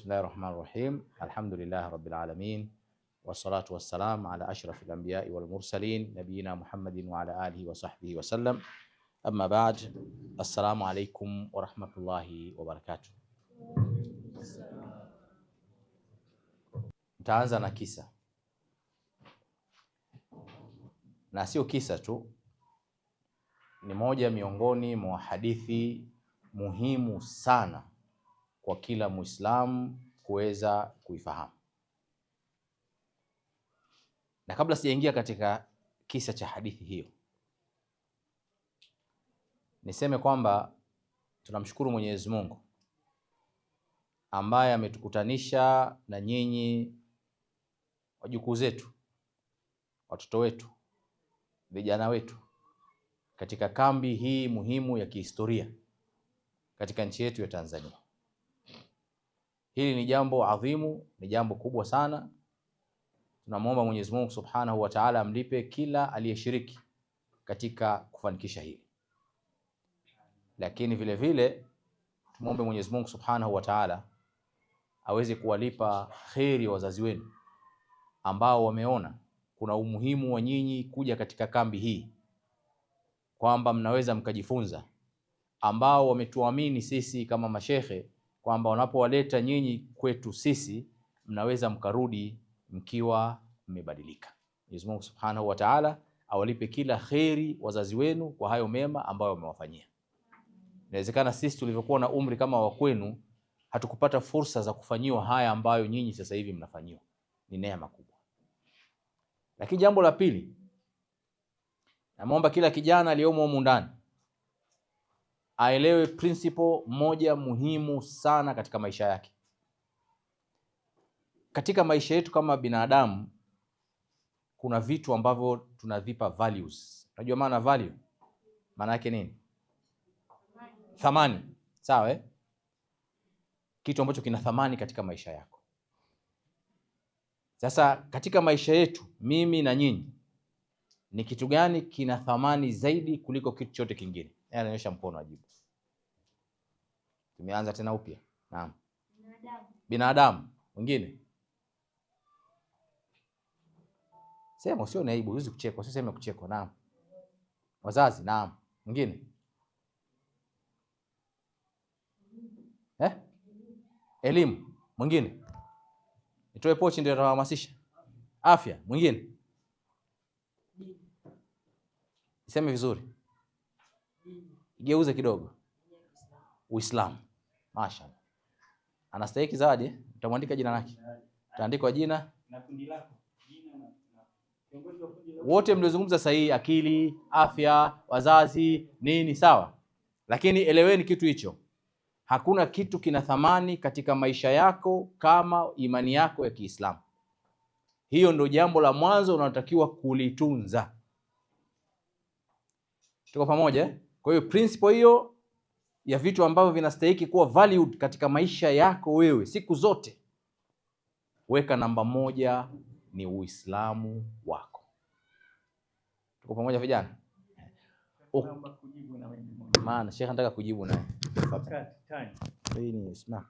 Bismillahirrahmanirrahim. Alhamdulillahi rabbil alamin. Wassalatu wassalam ala ashrafil anbiya'i wal mursalin nabiyina Muhammadin wa ala alihi wa sahbihi wa sallam. Amma ba'd. Assalamu alaykum wa rahmatullahi wa barakatuh. Nitaanza na kisa, na sio kisa tu, ni moja miongoni mwa hadithi muhimu sana kwa kila Muislamu kuweza kuifahamu. Na kabla sijaingia katika kisa cha hadithi hiyo, niseme kwamba tunamshukuru Mwenyezi Mungu ambaye ametukutanisha na nyinyi, wajukuu zetu, watoto wetu, vijana wetu, katika kambi hii muhimu ya kihistoria katika nchi yetu ya Tanzania. Hili ni jambo adhimu, ni jambo kubwa sana. Tunamwomba Mwenyezi Mungu Subhanahu wa Ta'ala amlipe kila aliyeshiriki katika kufanikisha hili. Lakini vile vile tumwombe Mwenyezi Mungu Subhanahu wa Ta'ala aweze kuwalipa kheri wazazi wenu ambao wameona kuna umuhimu wa nyinyi kuja katika kambi hii, kwamba mnaweza mkajifunza, ambao wametuamini sisi kama mashehe kwamba wanapowaleta nyinyi kwetu sisi mnaweza mkarudi mkiwa mmebadilika. Mwenyezi Mungu Subhanahu wa Ta'ala awalipe kila kheri wazazi wenu kwa hayo mema ambayo wamewafanyia. Inawezekana sisi tulivyokuwa na umri kama wa kwenu hatukupata fursa za kufanyiwa haya ambayo nyinyi sasa hivi mnafanyiwa. Ni neema kubwa. Lakini jambo la pili, naomba kila kijana aliyomo humu ndani aelewe principle moja muhimu sana katika maisha yake. Katika maisha yetu kama binadamu kuna vitu ambavyo tunavipa values. Unajua maana value? Maana yake nini? Thamani. Sawa eh? Kitu ambacho kina thamani katika maisha yako. Sasa katika maisha yetu mimi na nyinyi, ni kitu gani kina thamani zaidi kuliko kitu chote kingine? Anaonyesha mkono ajibu. Tumeanza tena upya. Naam. Binadamu. Mwingine? Sema usio na aibu, huwezi kucheka, usiseme kucheka. Naam. Wazazi. Naam. Mwingine? Elimu. Mwingine? Nitoe pochi ndio nahamasisha. Afya. Mwingine? Iseme vizuri. Igeuze kidogo. Uislamu. Mashaallah. Anastahili zawadi, utamwandika jina lake. Utaandikwa jina na kundi lako. Jina na kiongozi wa kundi lako. Wote mliozungumza sahihi, akili, afya, wazazi, nini, sawa? Lakini eleweni kitu hicho. Hakuna kitu kina thamani katika maisha yako kama imani yako ya Kiislamu. Hiyo ndio jambo la mwanzo unalotakiwa kulitunza. Tuko pamoja? Kwa hiyo principle hiyo ya vitu ambavyo vinastahili kuwa valued katika maisha yako wewe siku zote, weka namba moja ni Uislamu wako. Tuko pamoja vijana? Maana Sheikh anataka kujibu naye. Hii ni smack.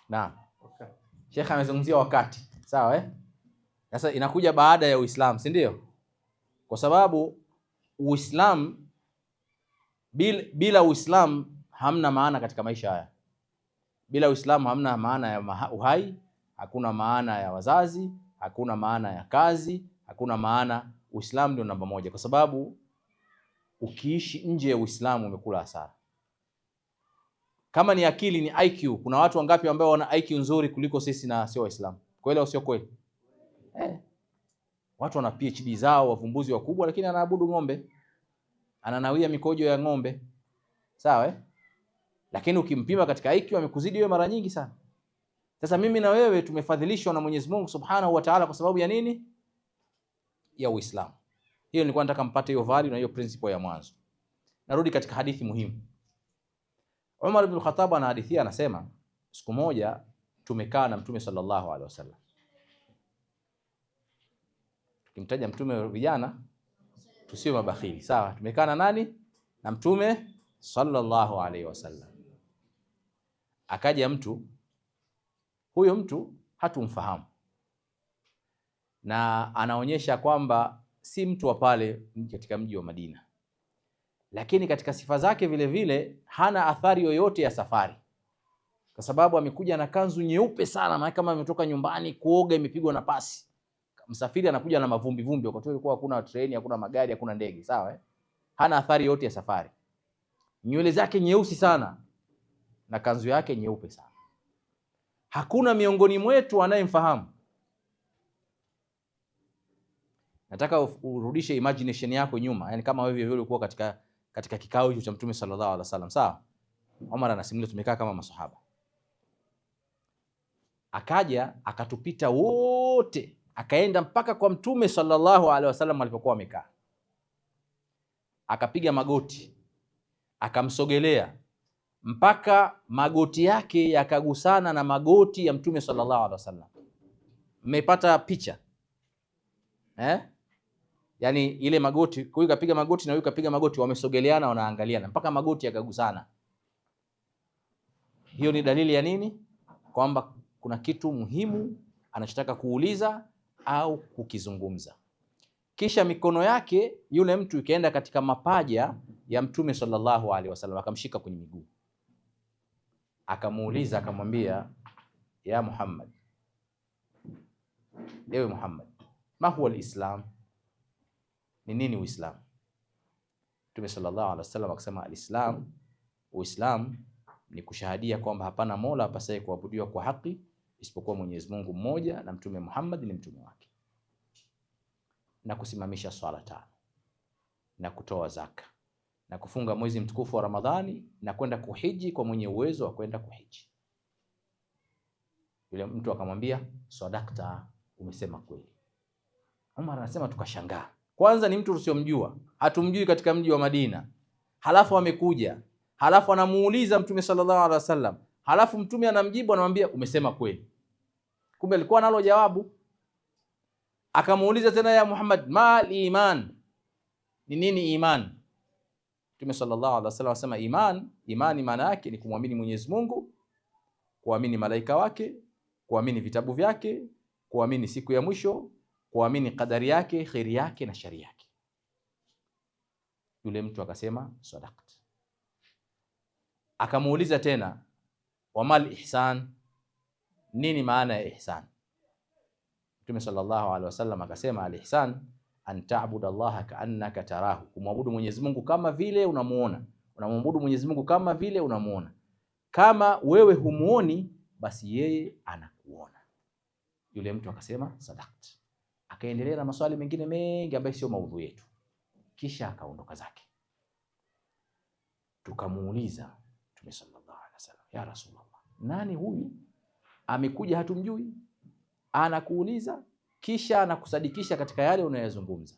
Naam. Sheikh amezungumzia wakati. Sawa eh? Sasa inakuja baada ya Uislamu, si ndio? Kwa sababu Uislamu, bila Uislamu hamna maana katika maisha haya. Bila Uislamu hamna maana ya uhai, hakuna maana ya wazazi, hakuna maana ya kazi, hakuna maana. Uislamu ndio namba moja, kwa sababu ukiishi nje ya Uislamu umekula hasara. Kama ni akili, ni IQ, kuna watu wangapi ambao wana IQ nzuri kuliko sisi na sio Waislamu? Kweli au sio kweli? Watu wana PhD zao, wavumbuzi wakubwa, lakini anaabudu ng'ombe, ananawia mikojo ya ng'ombe. Sawa eh? Lakini ukimpima katika IQ amekuzidi wewe mara nyingi sana. Sasa mimi na wewe tumefadhilishwa na Mwenyezi Mungu Subhanahu wa Ta'ala kwa sababu ya nini? Ya Uislamu. Hiyo nilikuwa nataka mpate hiyo value na hiyo principle ya mwanzo. Narudi katika hadithi muhimu. Umar ibn Khattab anahadithia, anasema siku moja tumekaa na Mtume sallallahu alaihi wasallam. Tukimtaja Mtume vijana tusiwe mabakhili, sawa? Tumekaa na nani? Na Mtume sallallahu alaihi wasallam. Akaja mtu, huyo mtu hatumfahamu na anaonyesha kwamba si mtu wa pale katika mji wa Madina, lakini katika sifa zake vile vile hana athari yoyote ya safari, kwa sababu amekuja na kanzu nyeupe sana, na kama ametoka nyumbani kuoga, imepigwa na pasi. Msafiri anakuja na mavumbi vumbi, wakati ilikuwa hakuna treni, hakuna magari, hakuna ndege, sawa Hana athari yote ya safari. Nywele zake nyeusi sana na kanzu yake nyeupe sana. Hakuna miongoni mwetu anayemfahamu. Nataka urudishe imagination yako nyuma, yani kama wewe vile ulikuwa katika kikao hicho cha Mtume sallallahu alaihi wasallam, sawa? Umar anasimulia tumekaa kama masahaba. Akaja akatupita wote, akaenda mpaka kwa Mtume sallallahu alaihi wasallam alipokuwa amekaa. Akapiga magoti, akamsogelea mpaka magoti yake yakagusana na magoti ya Mtume sallallahu alaihi wasallam. Mmepata picha? Yani ile magoti, huyu kapiga magoti na huyu kapiga magoti, wamesogeleana, wanaangaliana mpaka magoti yakagusana. Hiyo ni dalili ya nini? Kwamba kuna kitu muhimu anachotaka kuuliza au kukizungumza. Kisha mikono yake yule mtu ikaenda katika mapaja ya Mtume sallallahu alaihi wasallam, akamshika kwenye miguu, akamuuliza, akamwambia, ya Muhammad, ewe Muhammad, ma huwa alislam, ni nini Uislamu? Mtume sallallahu alaihi wasallam akasema, alislam, Uislamu ni kushahadia kwamba hapana mola apasaye kuabudiwa kwa haki isipokuwa Mwenyezi Mungu mmoja, na Mtume Muhammad ni mtume wake, na kusimamisha swala 5, na kutoa zaka, na kufunga mwezi mtukufu wa Ramadhani, na kwenda kuhiji kwa mwenye uwezo wa kwenda kuhiji. Yule mtu akamwambia, sadakta, umesema kweli. Umar anasema tukashangaa. Kwanza ni mtu usiyomjua, hatumjui katika mji wa Madina, halafu amekuja, halafu anamuuliza Mtume sallallahu alaihi wasallam, halafu Mtume anamjibu, anamwambia umesema kweli. Kumbe alikuwa nalo jawabu. Akamuuliza tena, ya Muhammad, ma iman, ni nini iman? Mtume sallallahu alaihi wasallam asema, imani maana yake ni kumwamini Mwenyezi Mungu, kuamini malaika wake, kuamini vitabu vyake, kuamini siku ya mwisho, kuamini kadari yake, khairi yake na shari yake. Yule mtu akasema sadaqat. Akamuuliza tena, wamal ihsan, nini maana ya ihsan? Mtume sallallahu alaihi wasallam akasema, al-ihsan an ta'budu Allaha ka'annaka tarahu, kumwabudu Mwenyezi Mungu kama vile unamuona. Unamwabudu Mwenyezi Mungu kama vile unamuona. Kama wewe humuoni, basi yeye anakuona. Yule mtu akasema sadaqat. Akaendelea na maswali mengine mengi ambayo sio maudhui yetu, kisha akaondoka zake. Tukamuuliza Mtume sallallahu alaihi wasallam, ya Rasulullah, nani huyu amekuja hatumjui, anakuuliza kisha anakusadikisha katika yale unayozungumza?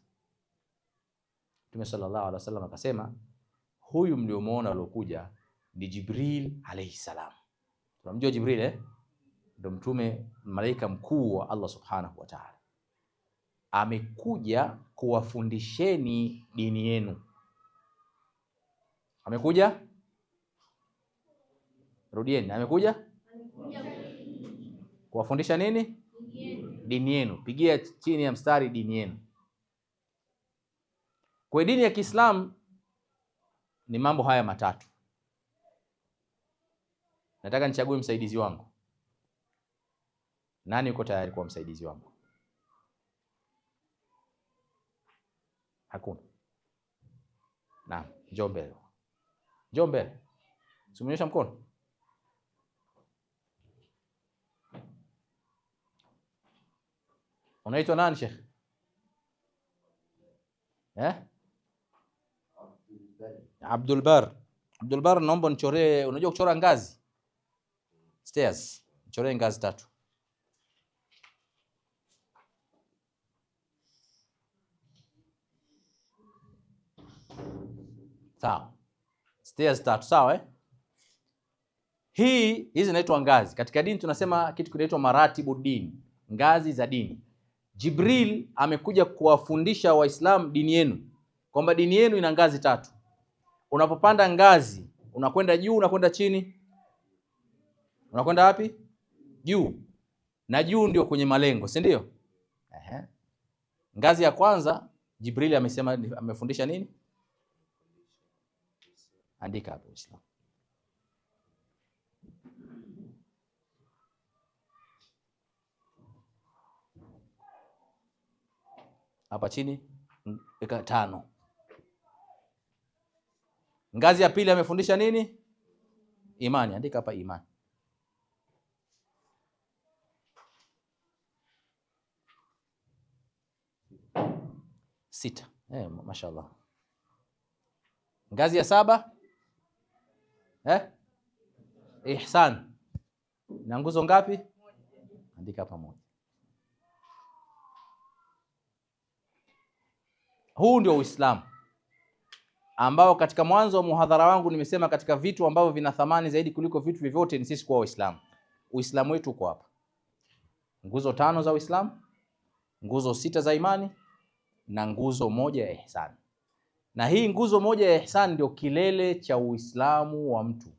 Mtume sallallahu alaihi wasallam akasema, huyu mliomuona aliokuja ni Jibril alayhi salam. Tunamjua Jibril, ndio mtume, malaika mkuu wa Allah subhanahu wa ta'ala. Amekuja kuwafundisheni dini yenu. Amekuja, rudieni, amekuja kuwafundisha nini? Dini yenu. Pigia chini ya mstari, dini yenu. Kwa dini ya Kiislamu ni mambo haya matatu. Nataka nichague msaidizi wangu. Nani yuko tayari kuwa msaidizi wangu? Hakuna. Naam, njoo mbele. Njoo mbele. Simuonyesha mkono. Unaitwa nani Sheikh? Abdul Bar. Abdul Bar, naomba nichoree, unajua kuchora ngazi? Stairs. Nichoree ngazi 3. Sawa. Stairs 3, sawa Hizi zinaitwa ngazi. Katika dini tunasema kitu kinaitwa maratibu dini, ngazi za dini. Jibril amekuja kuwafundisha Waislamu dini yenu, kwamba dini yenu ina ngazi 3. Unapopanda ngazi, unakwenda juu, unakwenda chini. unakwenda wapi? Juu. Na juu ndio kwenye malengo, si ndio? Ngazi ya kwanza Jibril amesema, amefundisha nini? Andika hapo Uislamu. Hapa chini weka 5. Ngazi ya pili amefundisha nini? Imani. Andika hapa imani. Sita. Mashaallah. Ngazi ya 7 ihsan. Na nguzo ngapi? Andika hapa 1. Huu ndio Uislamu ambao katika mwanzo wa muhadhara wangu nimesema katika vitu ambavyo vina thamani zaidi kuliko vitu vyovyote ni sisi kuwa Waislamu. Uislamu wetu uko hapa. Nguzo 5 za Uislamu, nguzo 6 za imani na nguzo 1 ya ihsan. Na hii nguzo 1 ya ihsan ndio kilele cha Uislamu wa mtu.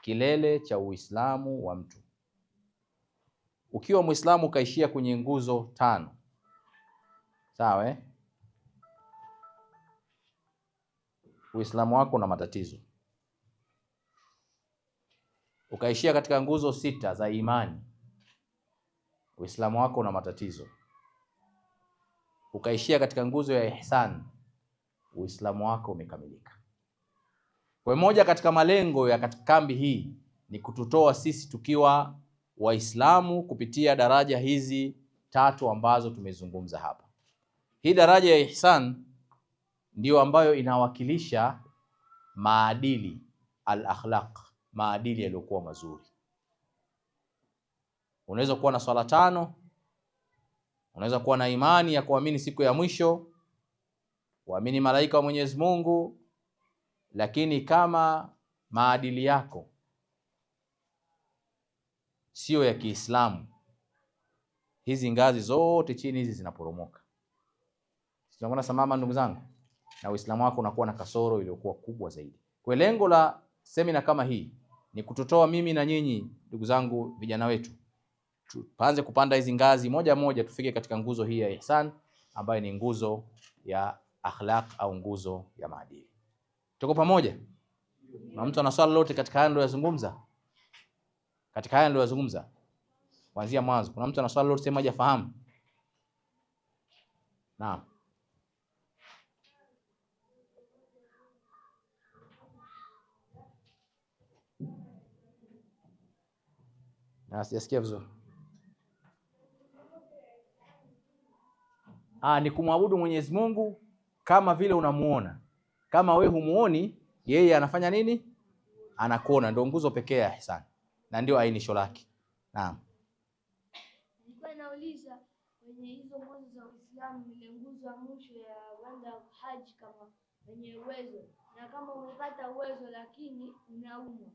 Kilele cha Uislamu wa mtu. Ukiwa Muislamu ukaishia kwenye nguzo 5. Sawa Uislamu wako una matatizo. Ukaishia katika nguzo 6 za imani, Uislamu wako una matatizo. Ukaishia katika nguzo ya ihsan, Uislamu wako umekamilika. Kwa moja katika malengo ya katika kambi hii ni kututoa sisi tukiwa Waislamu kupitia daraja hizi 3 ambazo tumezungumza hapa. Hii daraja ya ihsan ndio ambayo inawakilisha maadili al-akhlaq, maadili yaliyokuwa mazuri. Unaweza kuwa na swala 5, unaweza kuwa na imani ya kuamini siku ya mwisho, kuamini malaika wa Mwenyezi Mungu, lakini kama maadili yako sio ya Kiislamu, hizi ngazi zote chini hizi zinaporomoka. Tunaona samama ndugu zangu, na Uislamu wako unakuwa na kasoro iliyokuwa kubwa zaidi. Kwa lengo la semina kama hii ni kututoa mimi na nyinyi ndugu zangu vijana wetu, tuanze kupanda hizi ngazi moja moja tufike katika nguzo hii ya ihsan ambayo ni nguzo ya akhlaq au nguzo ya maadili. Tuko pamoja? Na mtu ana swali lote katika haya ndio yazungumza? Katika haya ndio yazungumza kuanzia mwanzo. Kuna mtu ana swali lote sema hajafahamu? Naam. Sijasikia vizuri. Ni kumwabudu Mwenyezi Mungu kama vile unamuona. Kama we humuoni, yeye anafanya nini? Anakuona. Ndio nguzo pekee ya ihsan. Na ndio ainisho lake. Naam. Nilikuwa nauliza kwenye hizo nguzo za Uislamu, ile nguzo ya mwisho ya kwenda haji kama wenye uwezo. Na kama umepata uwezo lakini unaumwa.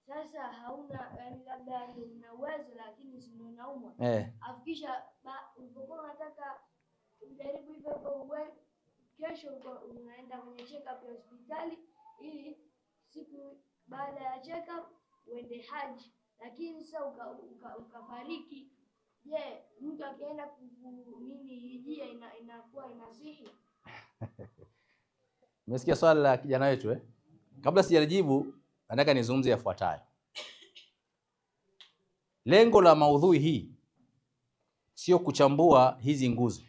Sasa hauna, yani labda una uwezo lakini si unaumwa. Afikisha ulipokuwa unataka ujaribu hivyo kesho unaenda kwenye check up ya hospitali ili siku baada ya check up uende haji, lakini sasa ukafariki. Je, mtu akienda nini hijia inakuwa inasihi? Umesikia swali la kijana wetu Kabla sijajibu nataka nizungumzie yafuatayo. Lengo la maudhui hii sio kuchambua hizi nguzo.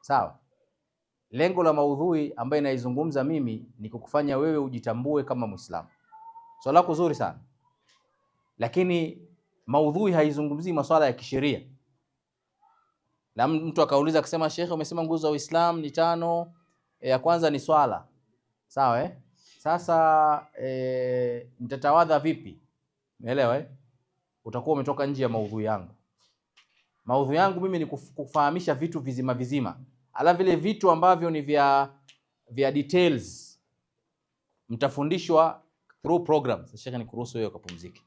Sawa? Lengo la maudhui ambayo naizungumza mimi ni kukufanya wewe ujitambue kama Muislamu. Swala lako zuri sana. Lakini maudhui haizungumzii masuala ya kisheria. Na mtu akauliza akisema, Sheikh umesema nguzo za Uislamu ni 5, ya kwanza ni swala. Sawa Sasa nitatawadha vipi? Umeelewa Utakuwa umetoka nje ya maudhui yangu. Maudhui yangu mimi ni kufahamisha vitu vizima vizima. Ala vile vitu ambavyo ni vya details mtafundishwa through programs. Shaka nikuruhusu wewe ukapumzike.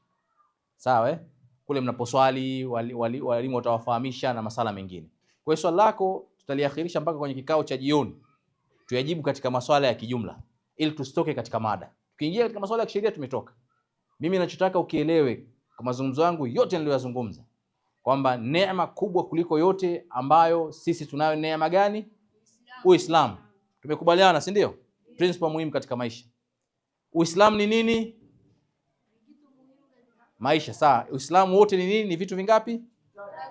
Sawa Kule mnaposwali walimu watawafahamisha na masala mengine. Kwa hiyo swali lako tutaliakhirisha mpaka kwenye kikao cha jioni. Tuyajibu katika maswala ya kijumla ili tusitoke katika mada. Tukiingia katika maswala ya kisheria tumetoka. Mimi ninachotaka ukielewe kwa mazungumzo yangu yote niliyozungumza kwamba neema kubwa kuliko yote ambayo sisi tunayo neema gani? Uislamu. Tumekubaliana, si ndio? Principle muhimu katika maisha. Uislamu ni nini? Maisha. Sawa. Uislamu wote ni nini? Ni vitu vingapi?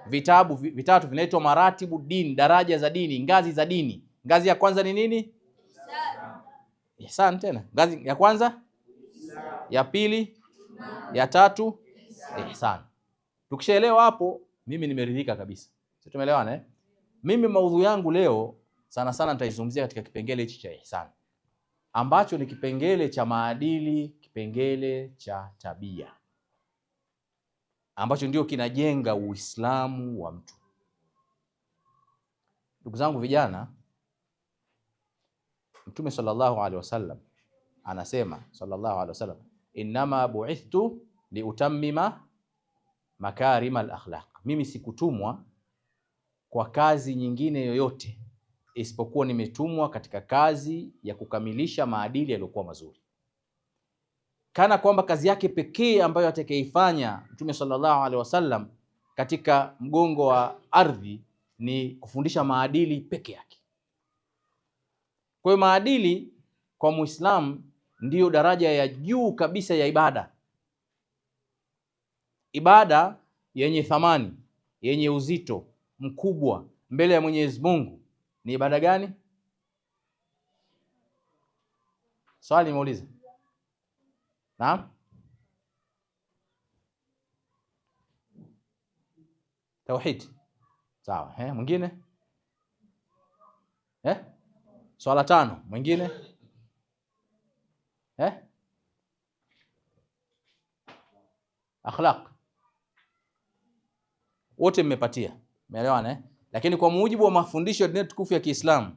Vitabu vitatu vinaitwa maratibu din, daraja za dini, ngazi za dini. Ngazi ya kwanza ni nini? Ihsan. Tena ngazi ya kwanza, ya pili, ya tatu ihsan. Tukishaelewa hapo, mimi nimeridhika kabisa. Sisi tumeelewana eh? Mimi maudhui yangu leo sana sana nitaizungumzia katika kipengele hichi cha ihsan, ambacho ni kipengele cha maadili, kipengele cha tabia, ambacho ndio kinajenga Uislamu wa mtu. Ndugu zangu vijana, Mtume sallallahu alaihi wasallam anasema, sallallahu alaihi wasallam, innama bu'ithtu liutammima makarima al-akhlaq, mimi sikutumwa kwa kazi nyingine yoyote isipokuwa nimetumwa katika kazi ya kukamilisha maadili yaliyokuwa mazuri. Kana kwamba kazi yake pekee ambayo atakayeifanya Mtume sallallahu alaihi wasallam katika mgongo wa ardhi ni kufundisha maadili peke yake. Kwa hiyo maadili kwa Muislamu ndiyo daraja ya juu kabisa ya ibada. Ibada yenye thamani, yenye uzito mkubwa mbele ya Mwenyezi Mungu ni ibada gani? Swali nimeuliza. Naam? Tauhid. Sawa. Mwingine? Swala 5. Mwingine? Akhlaq. Wote mmepatia. Umeelewana Lakini kwa mujibu wa mafundisho ya dini tukufu ya Kiislamu,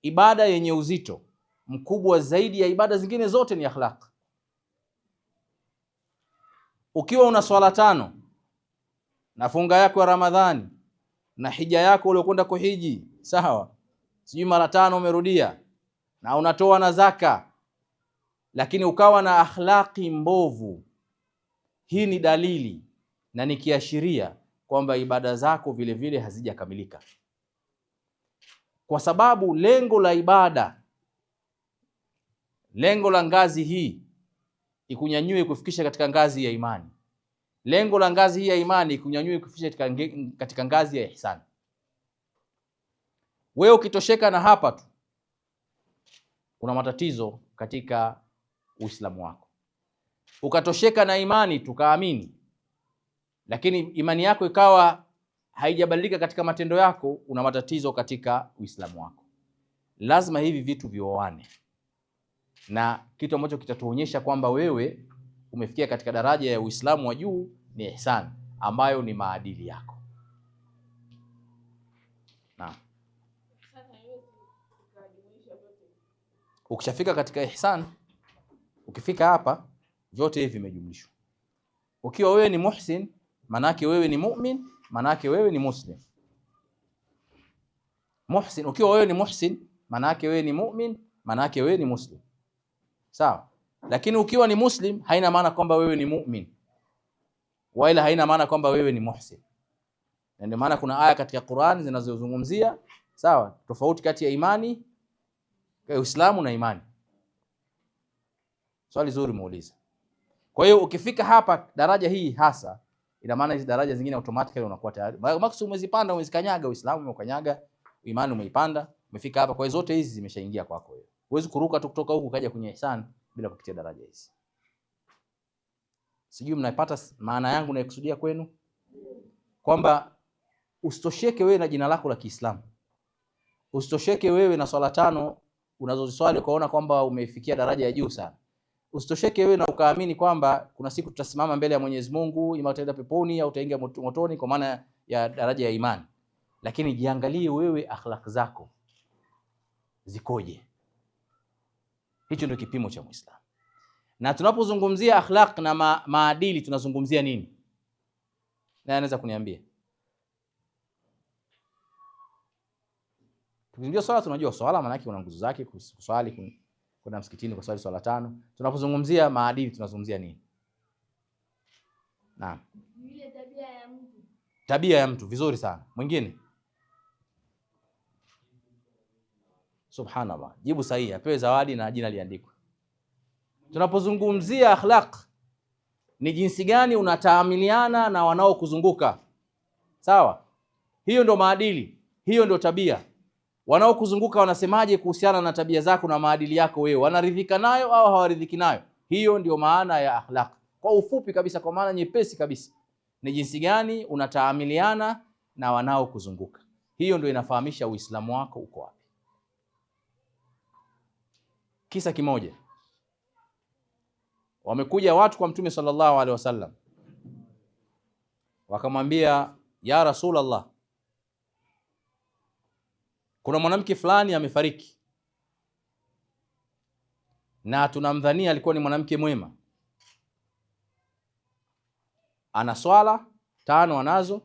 ibada yenye uzito mkubwa zaidi ya ibada zingine zote ni akhlaq. Ukiwa una swala 5 na funga yako ya Ramadhani na hija yako uliokwenda kuhiji, sawa, sijui mara 5 umerudia, na unatoa na zaka, lakini ukawa na akhlaqi mbovu, hii ni dalili na ni kiashiria kwamba ibada zako vile vile hazijakamilika. Kwa sababu lengo la ibada, lengo la ngazi hii ikunyanyue kufikisha katika ngazi ya imani. Lengo la ngazi hii ya imani ikunyanyue kufikisha katika ngazi ya ihsan. Wewe ukitosheka na hapa tu, kuna matatizo katika Uislamu wako. Ukatosheka na imani tukaamini, lakini imani yako ikawa haijabadilika katika matendo yako, una matatizo katika Uislamu wako. Lazima hivi vitu vioane, na kitu ambacho kitatuonyesha kwamba wewe umefikia katika daraja ya Uislamu wa juu ni ihsan, ambayo ni maadili yako. Na ukishafika katika ihsan, ukifika hapa, vyote hivi vimejumlishwa. Ukiwa wewe ni muhsin, manake wewe ni mu'min, manake wewe ni muslim. Muhsin, ukiwa wewe ni muhsin, manake wewe ni mu'min, manake wewe ni muslim. Sawa? Lakini ukiwa ni muslim haina maana kwamba wewe ni mu'min, wala haina maana kwamba wewe ni muhsin. Na ndio maana kuna aya katika Qur'an zinazozungumzia, sawa, tofauti kati ya imani ya Uislamu na imani. Swali zuri muuliza. Kwa hiyo ukifika hapa daraja hii hasa, ina maana hizi daraja zingine automatically unakuwa tayari. Maksud umezipanda, umezikanyaga, Uislamu umeukanyaga, imani umeipanda, umefika hapa. Kwa hiyo zote hizi zimeshaingia kwako wewe. Huwezi kuruka tu kutoka huku kaja kwenye ihsan bila kupitia daraja hizi. Sijui mnapata maana yangu na kusudia kwenu, kwamba usitosheke wewe na jina lako la Kiislamu. Usitosheke wewe na swala 5 unazoziswali ukaona kwamba umefikia daraja ya juu sana. Usitosheke wewe na ukaamini kwamba kuna siku tutasimama mbele ya Mwenyezi Mungu, ima utaenda peponi au utaingia motoni, kwa maana ya daraja ya imani. Lakini jiangalie wewe, akhlaq zako zikoje. Hicho ndio kipimo cha Muislamu. Na tunapozungumzia akhlaq na maadili tunazungumzia nini? Na anaweza kuniambia? Tukizungumzia swala, tunajua swala maana yake una nguzo zake, kuswali, kwenda msikitini kuswali swala 5. Tunapozungumzia maadili tunazungumzia nini? Naam. Ile tabia ya mtu. Tabia ya mtu, vizuri sana. Mwingine? Subhanallah, jibu sahihi, apewe zawadi na jina liandikwe. Tunapozungumzia akhlaq ni jinsi gani unataamiliana na wanaokuzunguka, sawa? Hiyo ndo maadili, hiyo ndo tabia. Wanaokuzunguka wanasemaje kuhusiana na tabia zako na maadili yako wewe? Wanaridhika nayo au hawaridhiki nayo? Hiyo ndio maana ya akhlaq. Kwa ufupi kabisa, kwa maana nyepesi kabisa, ni jinsi gani unataamiliana na wanaokuzunguka. Hiyo ndio inafahamisha Uislamu wako uko wapi. Kisa kimoja, wamekuja watu kwa Mtume sallallahu alaihi wasallam, wakamwambia, ya Rasulullah, kuna mwanamke fulani amefariki na tunamdhania alikuwa ni mwanamke mwema, ana swala 5 anazo,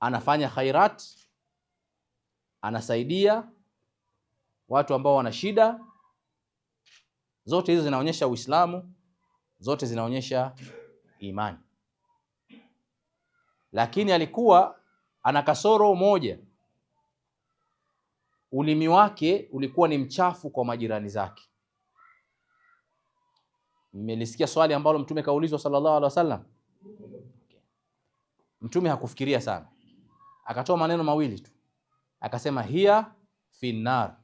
anafanya khairat, anasaidia watu ambao wana shida. Zote hizo zinaonyesha Uislamu, zote zinaonyesha imani. Lakini alikuwa ana kasoro moja, ulimi wake ulikuwa ni mchafu kwa majirani zake. Mmelisikia swali ambalo Mtume kaulizwa sallallahu alaihi wasallam? Mtume hakufikiria sana, akatoa maneno mawili tu, akasema hiya finnar,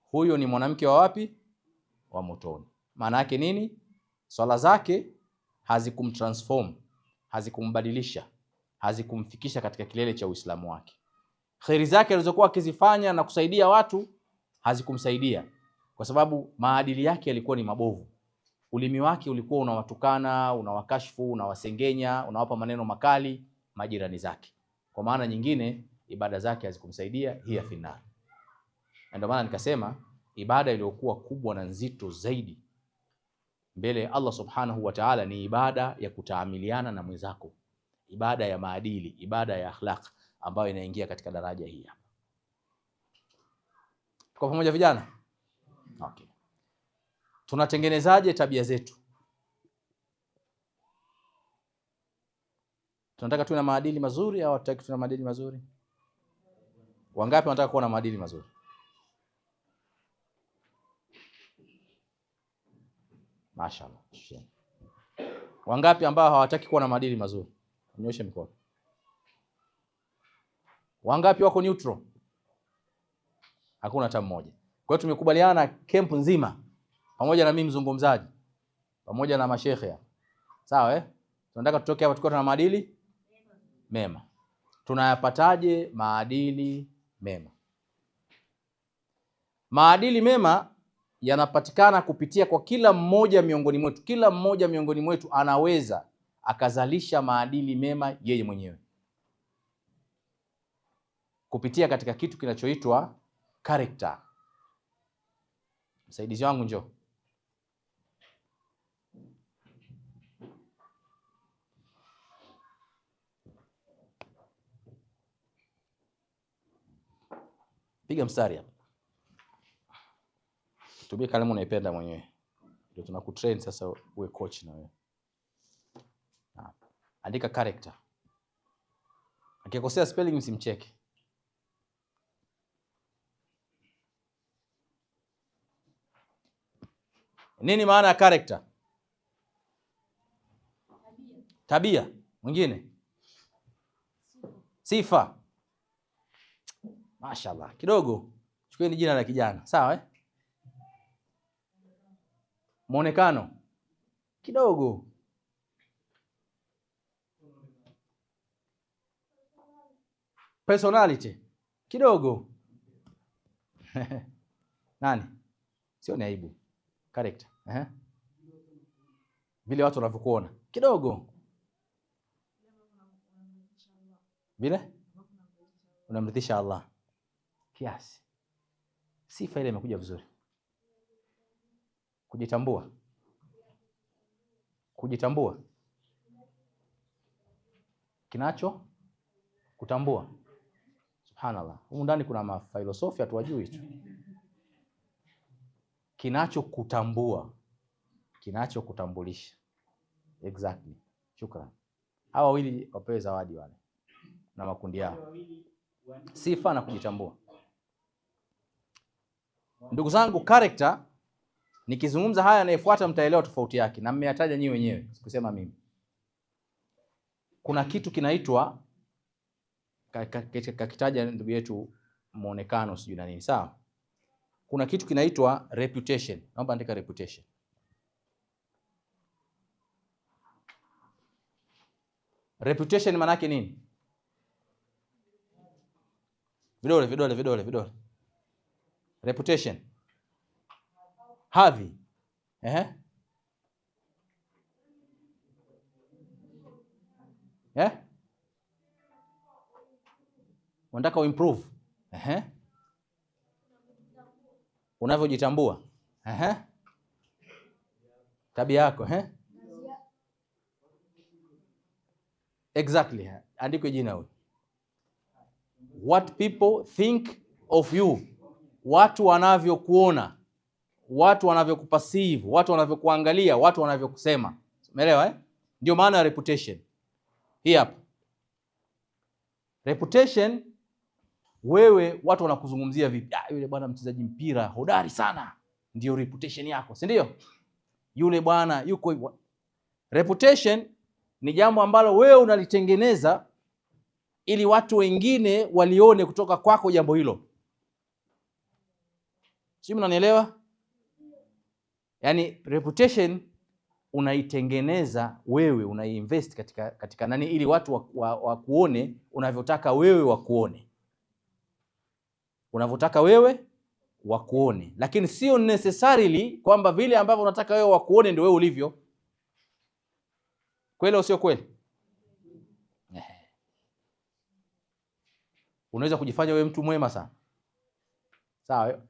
huyo ni mwanamke wa wapi? Wa motoni. Maana yake nini? Swala zake hazikumtransform, hazikumbadilisha, hazikumfikisha katika kilele cha Uislamu wake. Khairi zake alizokuwa akizifanya na kusaidia watu hazikumsaidia, kwa sababu maadili yake yalikuwa ni mabovu. Ulimi wake ulikuwa unawatukana, unawakashfu, unawasengenya, unawapa maneno makali majirani zake. Kwa maana nyingine, ibada zake hazikumsaidia, hiya finnar. Ndio maana nikasema ibada iliyokuwa kubwa na nzito zaidi mbele ya Allah subhanahu wa ta'ala ni ibada ya kutaamiliana na mwenzako, ibada ya maadili, ibada ya akhlaq, ambayo inaingia katika daraja hii hapa. Tuko pamoja vijana? Okay. Tunatengenezaje tabia zetu? Tunataka tuwe na maadili mazuri au hatutaki tuwe na maadili mazuri? Wangapi wanataka kuwa na maadili mazuri? Mashaallah. Wangapi ambao hawataki kuwa na maadili mazuri? Nyoshe mikono. Wangapi wako neutral? Hakuna hata mmoja. Kwa hiyo tumekubaliana kempu nzima, pamoja na mimi mzungumzaji, pamoja na mashekhe, sawa tunataka tutoke hapa tukiwa na maadili mema. Tunayapataje maadili mema? Maadili mema yanapatikana kupitia kwa kila mmoja miongoni mwetu. Kila mmoja miongoni mwetu anaweza akazalisha maadili mema yeye mwenyewe kupitia katika kitu kinachoitwa character. Msaidizi wangu njoo. Piga mstari hapa. Tumia kalamu unaipenda mwenyewe. Ndio tunakutrain sasa uwe coach na wewe. Andika character. Akikosea spelling msimcheke. Nini maana ya character? Tabia. Mwingine? Sifa. Mashaallah. Kidogo. Chukueni jina la kijana. Sawa Muonekano. Kidogo. Personality. Kidogo. Nani? Sio ni aibu. Character. Vile watu wanavyokuona. Kidogo. Vile? Unamridhisha Allah. Kiasi. Sifa ile imekuja vizuri. Kujitambua. Kujitambua. Kinacho kutambua. Subhanallah. Humu ndani kuna mafilosofia tuwajui tu. Kinacho kutambua. Kinacho kutambulisha. Exactly. Shukran. Hawa wawili wapewe zawadi wale na makundi yao. Sifa na kujitambua. Ndugu zangu, character, nikizungumza haya anayefuata mtaelewa tofauti yake, na mmeyataja nyinyi wenyewe, sikusema mimi. Kuna kitu kinaitwa kakitaja ndugu yetu muonekano sijui na nini, sawa? Kuna kitu kinaitwa reputation. Naomba andika reputation. Reputation maana yake nini? Vidole. Reputation. Hadhi. Unataka uimprove. Unavyojitambua. Tabia yako, Exactly. Andiko jina huyo. What people think of you. Watu wanavyokuona, watu wanavyokuperceive, watu wanavyokuangalia, watu wanavyokusema. Umeelewa Ndio maana ya reputation. Hii hapa. Reputation, wewe watu wanakuzungumzia vipi? Yule bwana mchezaji mpira hodari sana. Ndio reputation yako, si ndio? Yule bwana yuko hivyo. Reputation ni jambo ambalo wewe unalitengeneza ili watu wengine walione kutoka kwako jambo hilo. Sio, mnanielewa? Yaani reputation unaitengeneza wewe, unaiinvest katika nani ili watu wakuone unavyotaka wewe wakuone. Unavyotaka wewe wakuone. Lakini sio necessarily kwamba vile ambavyo unataka wewe wakuone ndio wewe ulivyo. Kweli au sio kweli? Unaweza kujifanya wewe mtu mwema sana. Sawa?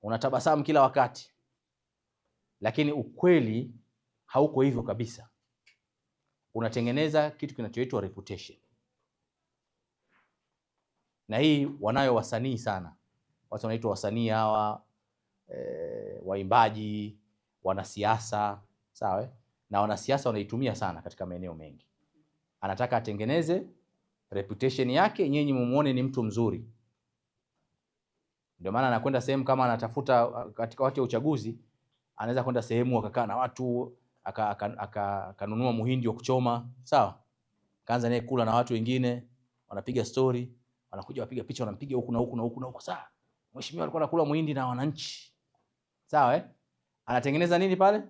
Unatabasamu kila wakati. Lakini ukweli hauko hivyo kabisa. Unatengeneza kitu kinachoitwa reputation. Na hii wanayo wasanii sana. Watu wanaitwa wasanii hawa, waimbaji, wanasiasa, sawa? Na wanasiasa wanaitumia sana katika maeneo mengi. Anataka atengeneze reputation yake, nyinyi mumuone ni mtu mzuri. Ndio maana anakwenda sehemu kama anatafuta katika wakati wa uchaguzi, anaweza kwenda sehemu akakaa na watu, akanunua muhindi wa kuchoma, sawa? Kaanza naye kula na watu wengine, wanapiga story, wanakuja wapiga picha, wanampiga huku na huku na huku na huku, sawa? Mheshimiwa alikuwa anakula muhindi na wananchi. Sawa Anatengeneza nini pale?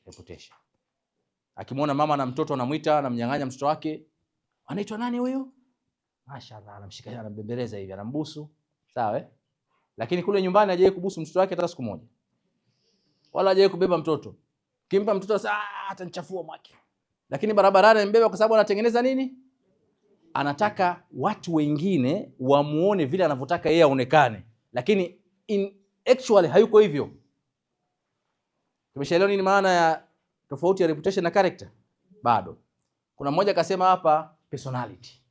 Reputation. Akimwona mama na mtoto anamuita, anamnyang'anya mtoto wake. Anaitwa nani huyo? Mashaallah, anamshika, anambembeleza hivi, anambusu. Sawa Lakini kule nyumbani hajawahi kubusu mtoto wake hata siku moja. Wala hajawahi kubeba mtoto. Kimpa mtoto sasa atanichafua mwake. Lakini barabarani anambeba kwa sababu anatengeneza nini? Anataka watu wengine wamuone vile anavyotaka yeye aonekane. Lakini actually hayuko hivyo. Tumeshaelewa nini maana ya tofauti ya reputation na character? Bado. Kuna mmoja akasema hapa personality.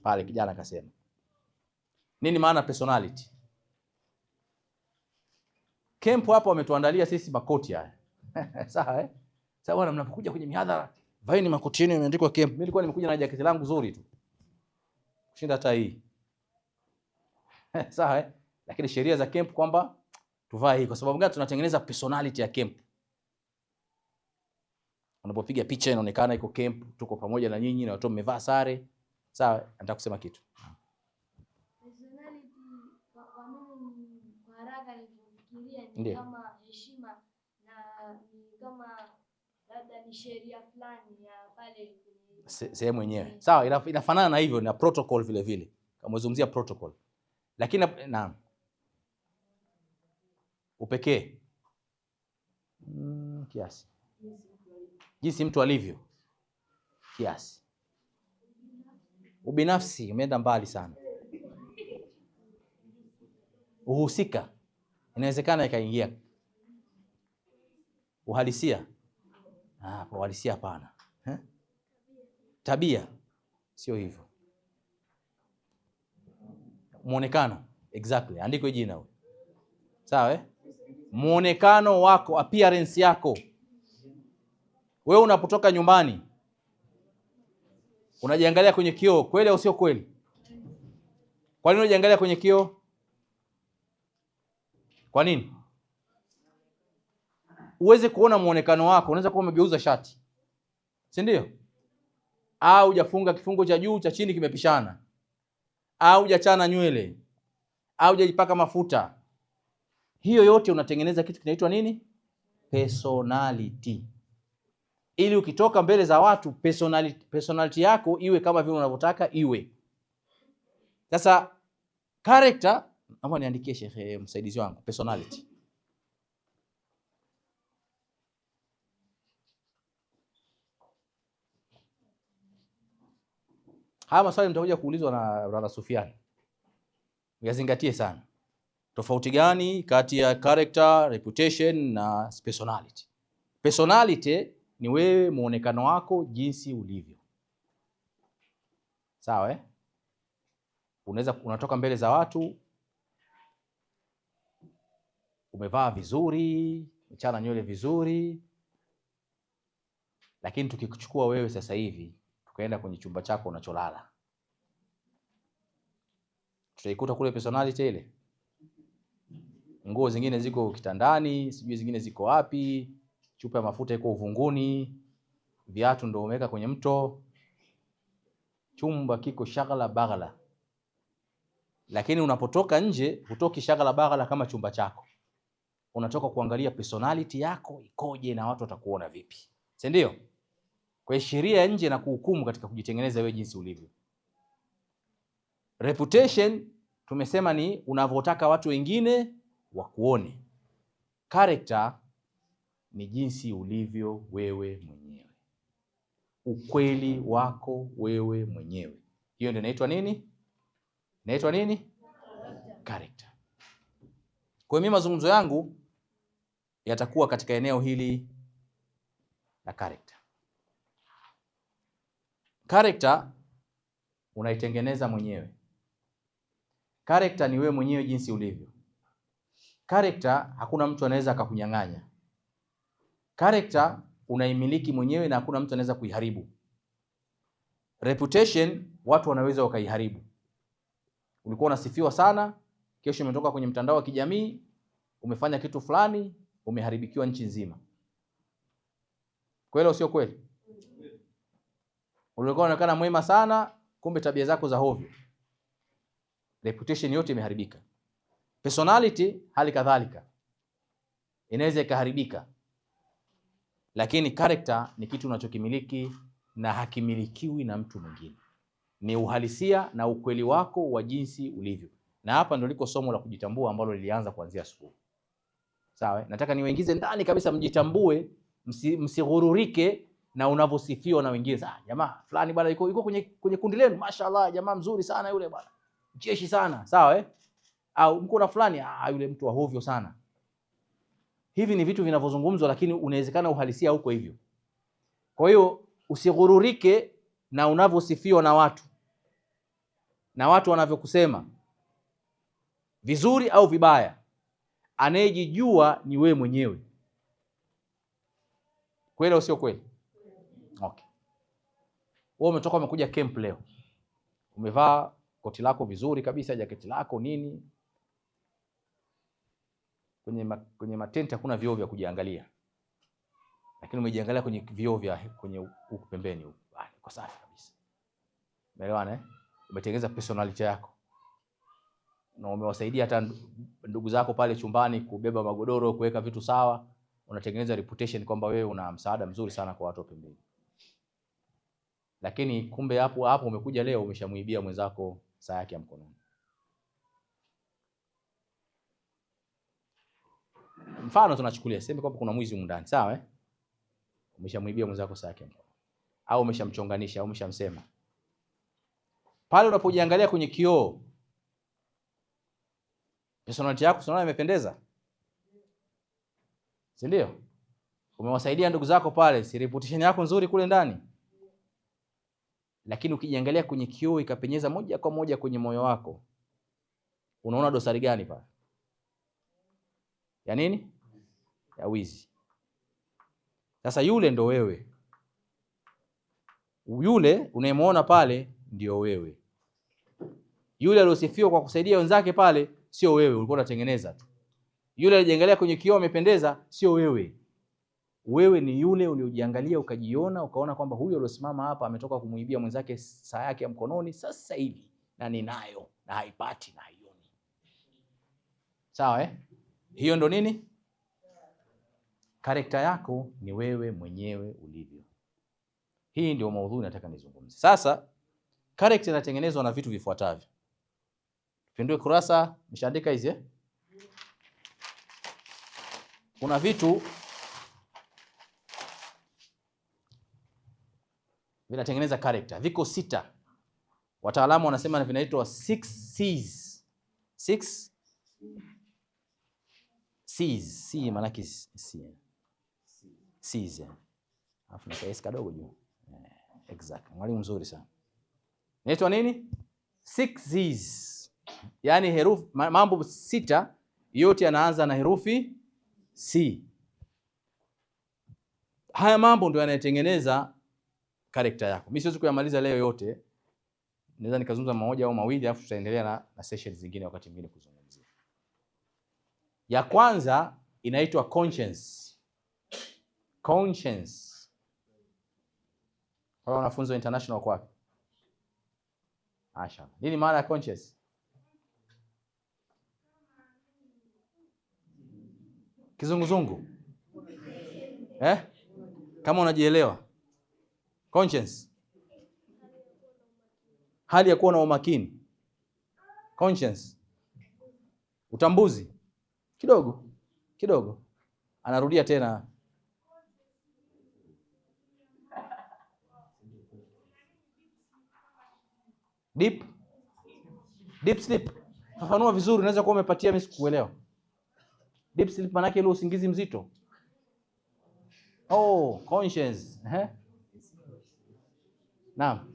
Pale kijana akasema. Nini maana personality? Camp hapa wametuandalia sisi makoti haya. Sawa Sawa mnapokuja kwenye mihadhara, vaeni makoti yenu yameandikwa camp. Mimi nilikuwa nimekuja na jaketi langu zuri tu. Kushinda hata hii. Sawa Lakini sheria za camp kwamba tuvae hii kwa sababu gani? Tunatengeneza personality ya camp. Unapopiga picha inaonekana iko camp, tuko pamoja na nyinyi na watu mmevaa sare. Sawa, nataka kusema kitu. Personality kwa mimi kwa haraka nikifikiria ni kama heshima na ni kama labda ni sheria fulani ya pale sehemu yenyewe. Sawa, inafanana na hivyo na protocol vile vile. Kama uzungumzia protocol. Lakini naam. Upekee. Kiasi. Jinsi mtu alivyo. Kiasi. Ubinafsi umeenda mbali sana. Uhusika inawezekana ikaingia. Uhalisia. Uhalisia hapana. Tabia sio hivyo. Muonekano, exactly. Andiko jina huo. Sawa Muonekano wako, appearance yako. Wewe unapotoka nyumbani unajiangalia kwenye kioo, kweli au sio kweli? Kwa nini unajiangalia kwenye kioo? Kwa nini? Uweze kuona muonekano wako. Unaweza kuwa umegeuza shati, si ndio? Au hujafunga kifungo cha juu, cha chini kimepishana, au hujachana nywele, au hujajipaka mafuta. Hiyo yote unatengeneza kitu kinaitwa nini? Personality. Ili ukitoka mbele za watu personality yako iwe kama vile unavyotaka iwe. Sasa character, naomba niandikie Sheikh msaidizi wangu, personality. Haya maswali mtakuja kuulizwa na Brother Sufyan. Uyazingatie sana. Tofauti gani kati ya character, reputation na personality? Personality ni wewe muonekano wako jinsi ulivyo. Sawa eh? Unatoka mbele za watu umevaa vizuri, umechana nywele vizuri, lakini tukikuchukua wewe sasa hivi tukaenda kwenye chumba chako unacholala, tutaikuta kule personality ile? Nguo zingine ziko kitandani, sijui zingine ziko wapi, chupa ya mafuta iko uvunguni, viatu ndio umeweka kwenye mto, chumba kiko shagala baghala. Lakini unapotoka nje hutoki shagala baghala kama chumba chako, unatoka kuangalia personality yako ikoje na watu watakuona vipi, si ndio? Kwa hiyo sheria ya nje na kuhukumu katika kujitengeneza wewe jinsi ulivyo. Reputation tumesema ni unavyotaka watu wengine wakuone. Character ni jinsi ulivyo wewe mwenyewe, ukweli wako wewe mwenyewe. Hiyo ndio inaitwa nini? Inaitwa nini? Character. Kwa hiyo mimi mazungumzo yangu yatakuwa katika eneo hili la character. Character unaitengeneza mwenyewe. Character ni wewe mwenyewe jinsi ulivyo. Character hakuna mtu anaweza akakunyang'anya. Character unaimiliki mwenyewe na hakuna mtu anaweza kuiharibu. Reputation watu wanaweza wakaiharibu. Ulikuwa unasifiwa sana, kesho umetoka kwenye mtandao wa kijamii, umefanya kitu fulani, umeharibikiwa nchi nzima. Kweli au sio kweli? Ulikuwa unaonekana mwema sana, kumbe tabia zako za hovyo. Reputation yote imeharibika. Personality hali kadhalika inaweza ikaharibika, lakini character ni kitu unachokimiliki na hakimilikiwi na mtu mwingine. Ni uhalisia na ukweli wako wa jinsi ulivyo. Na hapa ndio liko somo la kujitambua ambalo lilianza kuanzia asubuhi. Sawa? Nataka niwaingize ndani kabisa mjitambue, msighururike na unavyosifiwa na wengine. Jamaa fulani bwana yuko kwenye kundi lenu, mashaallah, jamaa mzuri sana yule bwana. Mcheshi sana, sawa eh? Au mko na fulani, yule mtu wa hovyo sana. Hivi ni vitu vinavyozungumzwa, lakini unawezekana uhalisia huko hivyo. Kwa hiyo usighururike na unavyosifiwa na watu wanavyokusema vizuri au vibaya. Anayejijua ni wewe mwenyewe. Kweli au sio kweli? Okay. Wewe umetoka umekuja camp leo, umevaa koti lako vizuri kabisa, jaketi lako nini. Kwenye matenti hakuna vioo vya kujiangalia, lakini umejiangalia kwenye vioo vya kwenye huku pembeni huku. Iko safi kabisa. Umeelewana eh? Umetengeneza personality yako. Na umewasaidia hata ndugu zako pale chumbani kubeba magodoro, kuweka vitu sawa. Unatengeneza reputation kwamba wewe una msaada mzuri sana kwa watu pembeni. Lakini kumbe hapo umekuja leo umeshamuibia mwenzako saa yake ya mkononi. Mfano tunachukulia, sema kwamba kuna mwizi huko ndani, sawa eh? Umeshamuibia mwenzako saa yake ya mkononi. Au umeshamchonganisha au umeshamsema. Pale unapojiangalia kwenye kioo, personality yako unaona imependeza? Si ndio? Umewasaidia ndugu zako pale, si reputation yako nzuri kule ndani? Lakini ukijiangalia kwenye kioo ikapenyeza moja kwa moja kwenye moyo wako, unaona dosari gani pale? Ya nini? Ya wizi. Sasa yule ndo wewe. Yule unayemwona pale ndio wewe. Yule aliyosifiwa kwa kusaidia wenzake pale sio wewe, ulikuwa unatengeneza tu. Yule alijiangalia kwenye kioo amependeza sio wewe. Wewe ni yule uliojiangalia ukajiona ukaona kwamba huyo aliyosimama hapa ametoka kumuibia mwenzake saa yake ya mkononi sasa hivi na ninayo na haipati na haioni. Sawa Hiyo ndo nini? Karakta yako ni wewe mwenyewe ulivyo. Hii ndio maudhui nataka nizungumzie. Sasa karakta inatengenezwa na vitu vifuatavyo. Tupindue kurasa, nimeshaandika hizi Kuna vitu vinatengeneza karakta. Viko 6. Wataalamu wanasema vinaitwa 6 C's. 6 C's. C maana yake C. C's. Alafu na S kadogo juu. Exact. Mwalimu mzuri sana. Inaitwa nini? 6 C's. Yaani herufi mambo 6 yote yanaanza na herufi C. Haya mambo ndio yanayotengeneza karakta yako. Mimi siwezi kuyamaliza leo yote. Naweza nikazungumza moja au mawili alafu tutaendelea na sessions zingine wakati mwingine kuzungumzia. Ya kwanza inaitwa conscience. Conscience. Kwa wanafunzi wa international kwa Asha. Nini maana ya conscience? Kizunguzungu. Kama unajielewa. Conscience. Hali ya kuwa na umakini. Conscience. Utambuzi. Kidogo. Anarudia tena. Deep sleep. Fafanua vizuri, unaweza kuwa umepatia mimi sikuelewa. Deep sleep maana yake ile usingizi mzito. Conscience. Naam.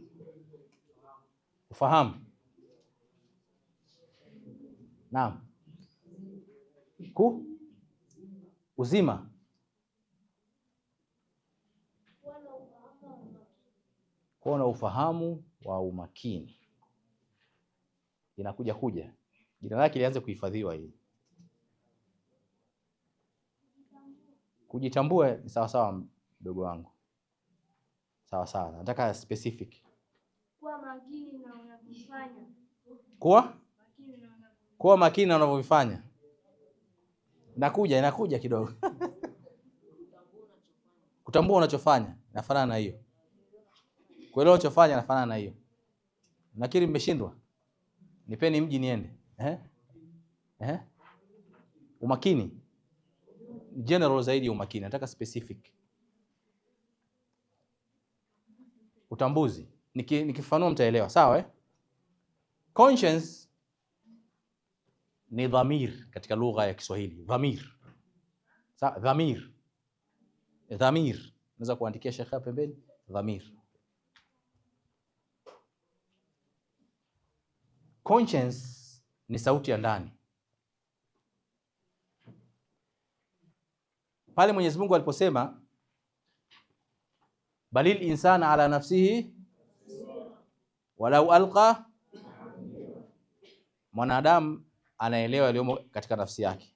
Ufahamu. Naam. Uzima. Kuwa na ufahamu wa umakini. Inakuja. Jina lake lianze kuhifadhiwa hili. Kujitambua ni sawa mdogo wangu. Sawa. Nataka specific. Kuwa makini na unavyofanya. Kuwa makini na unavyofanya. Inakuja kidogo. Kutambua unachofanya inafanana na hiyo. Kuelewa unachofanya inafanana na hiyo. Nakiri mmeshindwa. Nipeni mji niende. Umakini. General zaidi ya umakini. Nataka specific. Utambuzi. Nikifafanua mtaelewa. Sawa Conscience ni dhamir katika lugha ya Kiswahili. Dhamir. Naweza kuandikia shekha pembeni. Dhamir. Conscience ni sauti ya ndani. Pale Mwenyezi Mungu aliposema balil insana ala nafsihi walau alqa, mwanadamu anaelewa yaliyomo katika nafsi yake.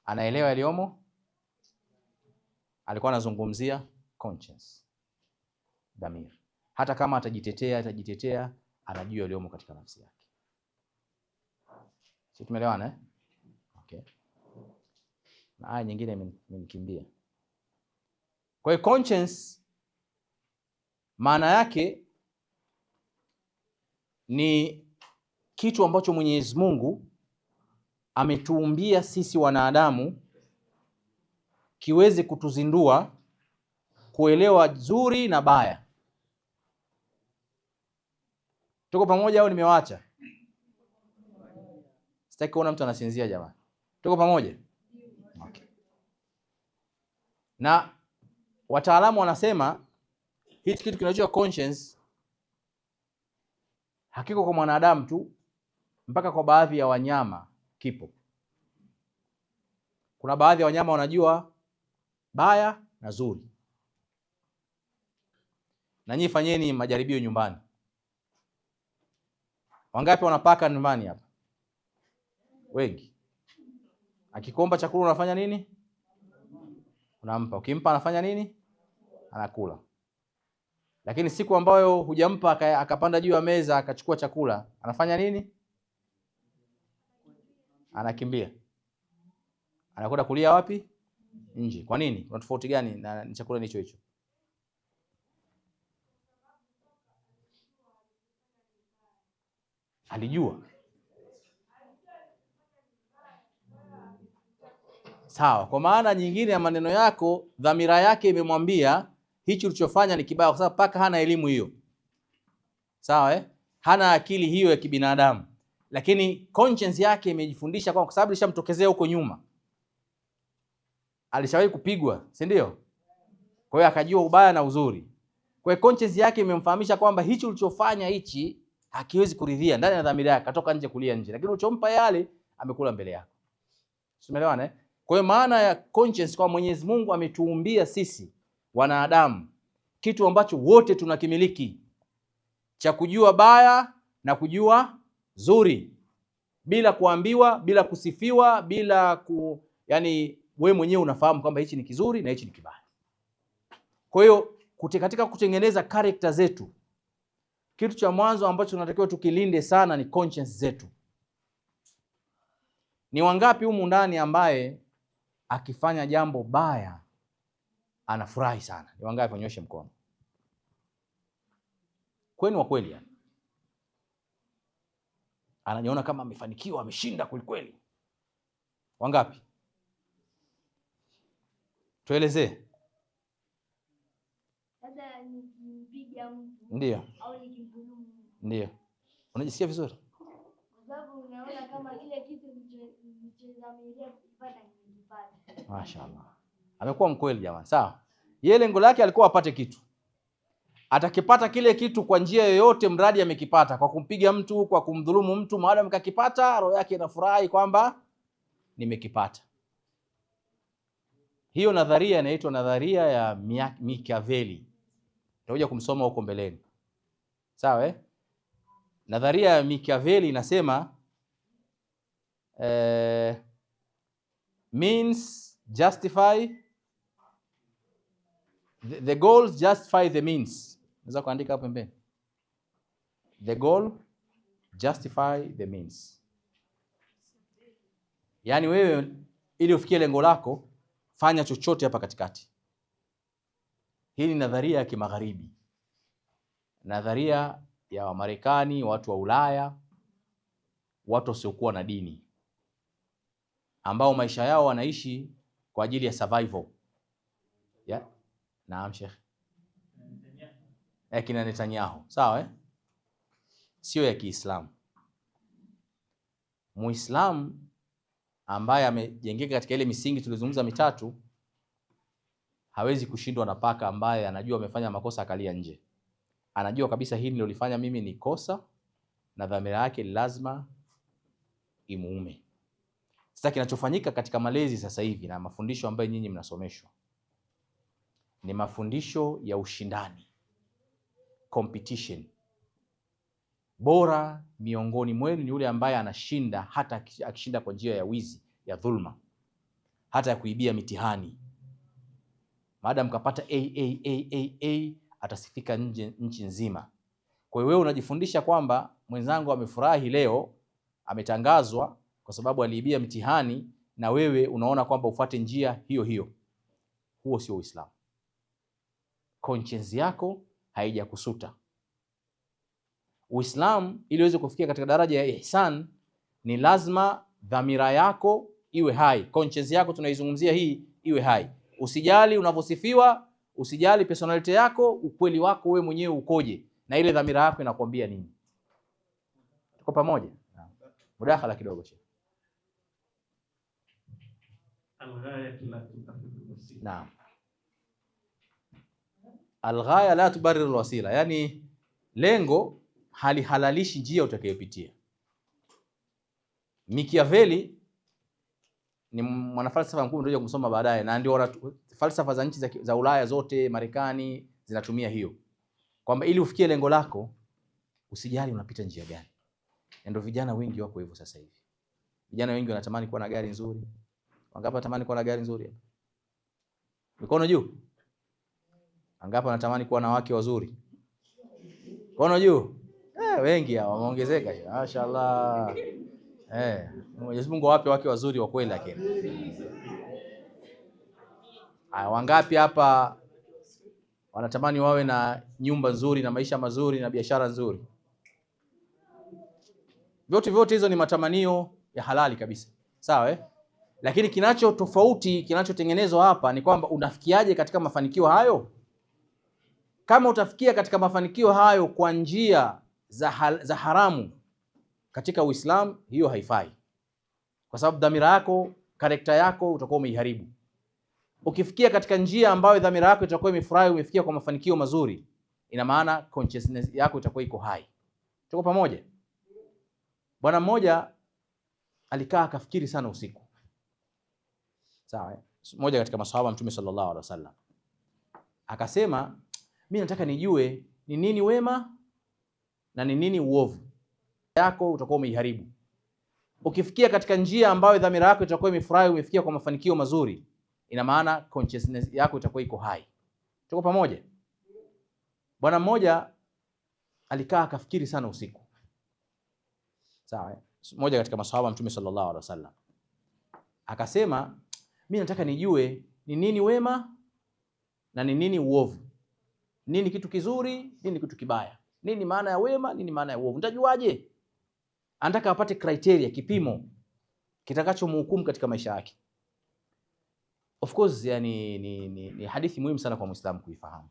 Anaelewa yaliyomo. Alikuwa anazungumzia conscience. Dhamir. Hata kama atajitetea anajua yaliyomo katika nafsi yake. Sisi tumeelewana Okay. Na aya nyingine imenikimbia. Kwa hiyo conscience maana yake ni kitu ambacho Mwenyezi Mungu ametuumbia sisi wanadamu kiweze kutuzindua kuelewa zuri na baya. Tuko pamoja au nimewaacha? Sitaki kuona mtu anasinzia jamani. Tuko pamoja? Okay. Na wataalamu wanasema hichi kitu kinachoitwa conscience hakiko kwa mwanadamu tu, mpaka kwa baadhi ya wanyama kipo. Kuna baadhi ya wanyama wanajua baya na zuri. Na nyinyi fanyeni majaribio nyumbani. Wangapi wanapaka nyumbani hapa? Wengi. Akikomba chakula unafanya nini? Unampa. Ukimpa anafanya nini? Anakula. Lakini siku ambayo hujampa akapanda juu ya meza akachukua chakula, anafanya nini? Anakimbia. Anakwenda kulia wapi? Nje. Kwa nini? Kuna tofauti gani na chakula nicho hicho? Alijua. Sawa. Kwa maana nyingine ya maneno yako, dhamira yake imemwambia hichi ulichofanya ni kibaya, kwa sababu paka hana elimu hiyo. Sawa Hana akili hiyo ya kibinadamu. Lakini conscience yake imejifundisha kwa sababu ilishamtokezea huko nyuma. Alishawahi kupigwa, si ndio? Kwa hiyo akajua ubaya na uzuri. Kwa hiyo conscience yake imemfahamisha kwamba hichi ulichofanya hichi hakiwezi kuridhia ndani ya dhamira yake, katoka nje kulia nje. Lakini ulichompa yale amekula mbele yako. Umeelewana Kwa hiyo maana ya conscience kwa Mwenyezi Mungu ametuumbia sisi wanadamu kitu ambacho wote tunakimiliki, cha kujua baya na kujua zuri, bila kuambiwa, bila kusifiwa, bila yani wewe mwenyewe unafahamu kwamba hichi ni kizuri na hichi ni kibaya. Kwa hiyo katika kutengeneza character zetu, kitu cha mwanzo ambacho tunatakiwa tukilinde sana ni conscience zetu. Ni wangapi humu ndani ambaye akifanya jambo baya anafurahi sana? Ni wangapi? Wanyoshe mkono. Kwani wa kweli yani? Anajiona kama amefanikiwa, ameshinda kweli kweli. Wangapi? Tuelezee. Sasa nikimpiga mtu ndio au nikimdhulumu ndio unajisikia vizuri? Kwa sababu unaona kama kile kitu nilichozamiria kupata nimekipata. Mashaallah. Amekuwa mkweli jamani, sawa? Yeye lengo lake alikuwa apate kitu. Atakipata kile kitu kwa njia yoyote mradi amekipata, kwa kumpiga mtu, kwa kumdhulumu mtu, maadamu kakipata, roho yake inafurahi kwamba nimekipata. Hiyo nadharia inaitwa nadharia ya Machiavelli. Tutakuja kumsoma huko mbeleni. Sawa Nadharia ya Machiavelli inasema means justify the goals justify the means. Naweza kuandika hapo pembeni. The goal justify the means. Yaani wewe ili ufikie lengo lako fanya chochote hapa katikati. Hii ni nadharia ya kimagharibi. Nadharia ya Wamarekani, watu wa Ulaya, watu wasiokuwa na dini, ambao maisha yao wanaishi kwa ajili ya survival. Naam Sheikh. Kina Netanyahu, sawa Sio ya Kiislamu. Muislamu ambaye amejengeka katika ile misingi tulizungumza mitatu hawezi kushindwa na paka ambaye anajua amefanya makosa akalia nje. Anajua kabisa hili nilolifanya mimi ni kosa na dhamira yake lazima imuume. Sasa kinachofanyika katika malezi sasa hivi na mafundisho ambayo nyinyi mnasomeshwa ni mafundisho ya ushindani, competition. Bora miongoni mwenu ni yule ambaye anashinda, hata akishinda kwa njia ya wizi, ya dhulma, hata ya kuibia mitihani. Maadamu kapata A atasifika nchi nzima. Kwa hiyo wewe unajifundisha kwamba mwenzangu amefurahi leo, ametangazwa kwa sababu aliibia mtihani, na wewe unaona kwamba ufuate njia hiyo hiyo. Huo sio Uislamu. Conscience yako haijakusuta. Uislamu ili uweze kufikia katika daraja ya ihsan ni lazima dhamira yako iwe hai. Conscience yako tunaizungumzia hii iwe hai. Usijali unavyosifiwa, usijali personality yako, ukweli wako wewe mwenyewe ukoje na ile dhamira yako inakwambia nini. Tuko pamoja? Mudakhala kidogo Sheikh. Naam. Alghaya la tubarrir alwasila, yani lengo halihalalishi njia utakayopitia. Machiavelli ni mwanafalsafa mkubwa ndio kumsoma baadaye, na ndio falsafa za nchi za Ulaya zote, Marekani zinatumia hiyo. kwamba ili ufikie lengo lako usijali unapita njia gani. Ndio vijana wengi wako hivyo sasa hivi. Vijana wengi wanatamani kuwa na gari nzuri. Wangapi wanatamani kuwa na gari nzuri? Mikono juu. Wangapi wanatamani kuwa na wake wazuri? Mikono juu. Wengi hao wameongezeka. Mashaallah. Mwenyezi Mungu awape wake wazuri wa kweli lakini. Wangapi hapa wanatamani wawe na nyumba nzuri na maisha mazuri na biashara nzuri? Vyote hizo ni matamanio ya halali kabisa. Sawa Lakini kinachotengenezwa hapa ni kwamba unafikiaje katika mafanikio hayo? Kama utafikia katika mafanikio hayo kwa njia za haramu katika Uislamu, hiyo haifai. Kwa sababu dhamira yako, karakta yako utakuwa umeiharibu. Ukifikia katika njia ambayo dhamira yako itakuwa imefurahi, umefikia kwa mafanikio mazuri, ina maana consciousness yako itakuwa iko hai. Tuko pamoja? Bwana mmoja alikaa akafikiri sana usiku. Sawa Mmoja katika maswahaba Mtume sallallahu alaihi wasallam akasema, mimi nataka nijue ni nini wema na ni nini uovu. Yako utakuwa umeiharibu. Ukifikia katika njia ambayo dhamira yako itakuwa imefurahi, umefikia kwa mafanikio mazuri, ina maana consciousness yako itakuwa iko hai. Tuko pamoja? Bwana mmoja alikaa akafikiri sana usiku. Sawa Mmoja katika maswahaba Mtume sallallahu alaihi wasallam akasema, mimi nataka nijue ni nini wema na ni nini uovu. Nini kitu kizuri, nini kitu kibaya. Nini maana ya wema, nini maana ya uovu. Nitajuaje? Anataka apate criteria, kipimo kitakachomhukumu katika maisha yake. Of course ni hadithi muhimu sana kwa Muislamu kuifahamu.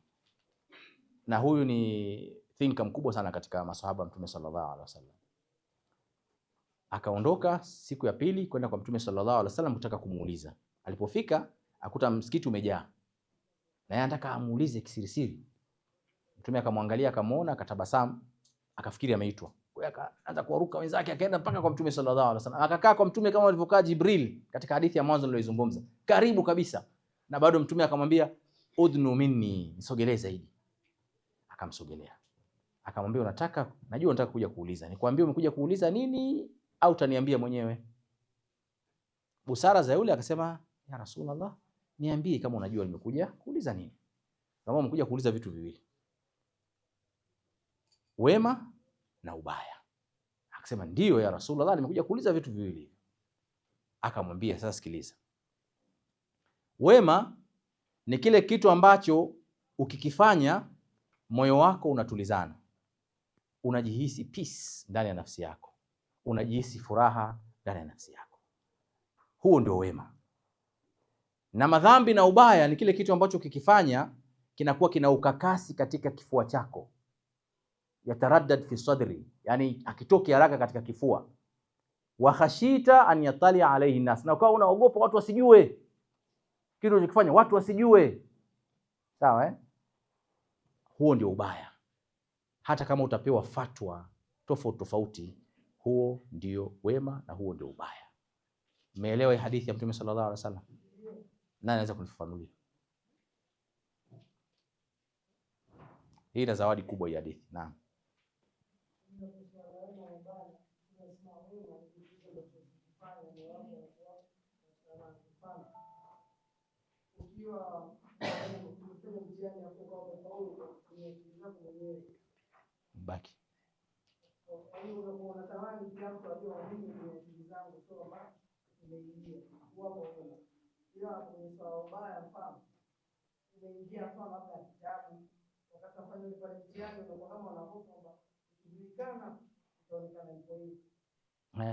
Na huyu ni thinker mkubwa sana katika maswahaba Mtume sallallahu alaihi wasallam. Akaondoka siku ya pili kwenda kwa Mtume sallallahu alaihi wasallam kutaka kumuuliza. Alipofika akuta msikiti umejaa. Na yeye anataka amuulize kisirisiri. Mtume akamwangalia, akamuona, akatabasamu, akafikiri ameitwa. Kwa hiyo akaanza kuwaruka wenzake, akaenda mpaka kwa Mtume sallallahu alaihi wasallam. Akakaa kwa Mtume kama alivyokaa Jibril katika hadithi ya mwanzo niliyozungumza. Karibu kabisa. Na bado Mtume akamwambia, udnu minni, nisogelee zaidi. Akamsogelea. Akamwambia, najua unataka kuja kuuliza. Nikwambie umekuja kuuliza nini au utaniambia mwenyewe? Busara za yule akasema, ya Rasulullah, niambie kama unajua nimekuja kuuliza nini. Kama umekuja kuuliza vitu viwili, wema na ubaya. Akasema, ndio ya Rasulullah, nimekuja kuuliza vitu viwili. Akamwambia, sasa sikiliza. Wema ni kile kitu ambacho ukikifanya moyo wako unatulizana. Unajihisi peace ndani ya nafsi yako. Unajihisi furaha ndani ya nafsi yako. Huo ndio wema. Na madhambi na ubaya ni kile kitu ambacho ukikifanya kinakuwa kina ukakasi katika kifua chako. Yataraddad fi sadri, yani akitoki haraka katika kifua. Wa khashita an yatali alayhi nas, na ukawa unaogopa watu wasijue kitu unachokifanya, watu wasijue. Sawa Huo ndio ubaya. Hata kama utapewa fatwa tofauti, huo ndio wema na huo ndio ubaya. Umeelewa hadithi ya Mtume sallallahu alaihi wasallam? Nani anaweza kunifafanulia? Hii ni zawadi kubwa ya hadithi. Naam. Baki.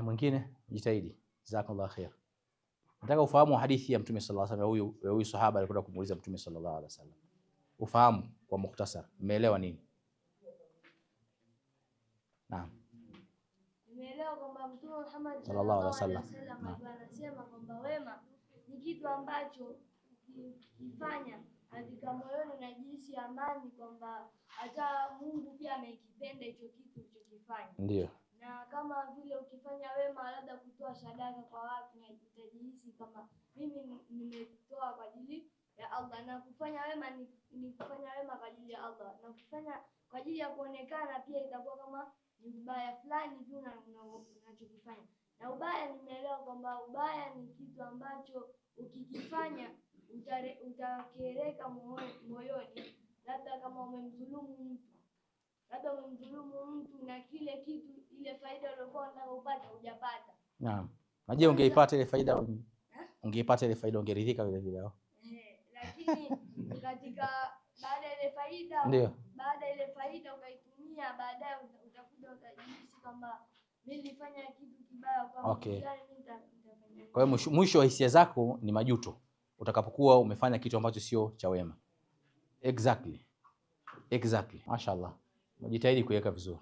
Mwingine jitahidi. Jazakallahu khair. Nataka ufahamu hadithi ya Mtume sallallahu alaihi wasallam. Huyu sahaba alikwenda kumuuliza Mtume sallallahu alaihi wasallam. Ufahamu kwa mukhtasar. Umeelewa nini? Naam. Nimeelewa kwamba Mtume Muhammad sallallahu alaihi wasallam anasema kwamba wema ni kitu ambacho ukifanya katika moyoni unajihisi amani, kwamba hata Mungu pia amekipenda hicho kitu ulichokifanya. Ndio. Na kama vile ukifanya wema, labda kutoa sadaka kwa watu, utajihisi kama mimi nimetoa kwa ajili ya Allah, na kufanya wema ni kufanya wema kwa ajili ya Allah, na kufanya kwa ajili ya kuonekana pia itakuwa kama ni ubaya fulani tu unachokifanya. Na ubaya, nimeelewa kwamba ubaya ni kitu ambacho ukikifanya utakereka moyoni, labda kama umemdhulumu mtu na kile kitu, ile faida uliyokuwa unataka upate hujapata. Naam. Naje ungeipata ile faida, ungeipata ile faida ungeridhika vile vile. Lakini katika baada ile faida, ndio baada ile faida ukaitumia, baadaye utakuja utajihisi kwamba mimi nilifanya kitu kibaya kwa mtu fulani, mimi kwa hiyo mwisho wa hisia zako ni majuto utakapokuwa umefanya kitu ambacho sio cha wema. Exactly. Mashaallah. Mjitahidi kuweka vizuri.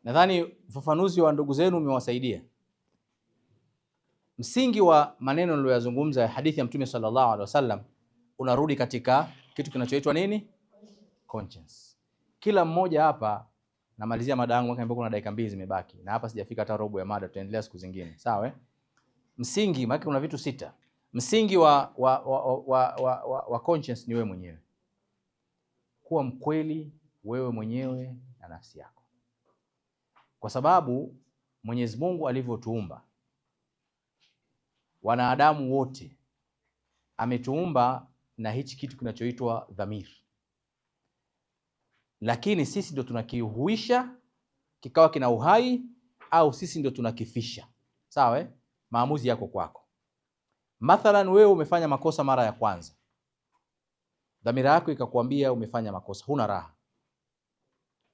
Nadhani ufafanuzi wa ndugu zenu umewasaidia. Msingi wa maneno niliyozungumza ya hadithi ya Mtume sallallahu alaihi wasallam unarudi katika kitu kinachoitwa nini? Conscience. Kila mmoja hapa, namalizia mada yangu ambapo kuna dakika 2 zimebaki, na hapa sijafika hata robo ya mada, tutaendelea siku zingine. Sawa? Msingi, maana kuna vitu 6. Msingi wa conscience ni wewe mwenyewe. Kuwa mkweli wewe mwenyewe na nafsi yako. Kwa sababu Mwenyezi Mungu alivyotuumba wanadamu wote ametuumba na hichi kitu kinachoitwa dhamir. Lakini sisi ndio tunakihuisha kikawa kina uhai, au sisi ndio tunakifisha. Sawa? Maamuzi yako kwako. Mathalan, wewe umefanya makosa mara ya kwanza, dhamira yako ikakwambia umefanya makosa, huna raha.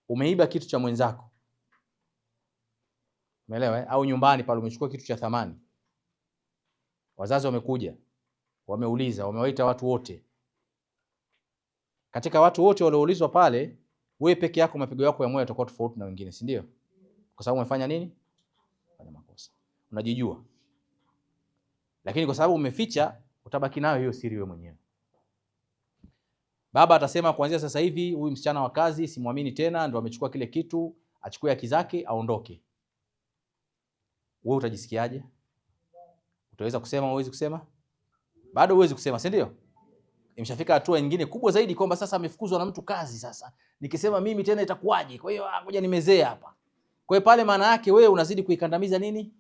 Umeiba kitu cha mwenzako, umeelewa? Au nyumbani pale umechukua kitu cha thamani, wazazi wamekuja, wameuliza, wamewaita watu wote. Katika watu wote walioulizwa pale, wewe peke yako mapigo yako ya moyo yatakuwa tofauti na wengine, si ndio? Kwa sababu umefanya nini? Umefanya makosa. Unajijua. Lakini kwa sababu umeficha, utabaki nayo hiyo siri wewe mwenyewe. Baba atasema kuanzia sasa hivi huyu msichana wa kazi simwamini tena, ndio amechukua kile kitu, achukue haki zake aondoke. Wewe utajisikiaje? Utaweza kusema au huwezi kusema? Bado huwezi kusema, si ndio? Imeshafika hatua nyingine kubwa zaidi kwamba sasa amefukuzwa na mtu kazi, sasa nikisema mimi tena itakuwaje? Kwa hiyo ngoja nimezee hapa. Kwa hiyo pale maana yake wewe unazidi kuikandamiza nini?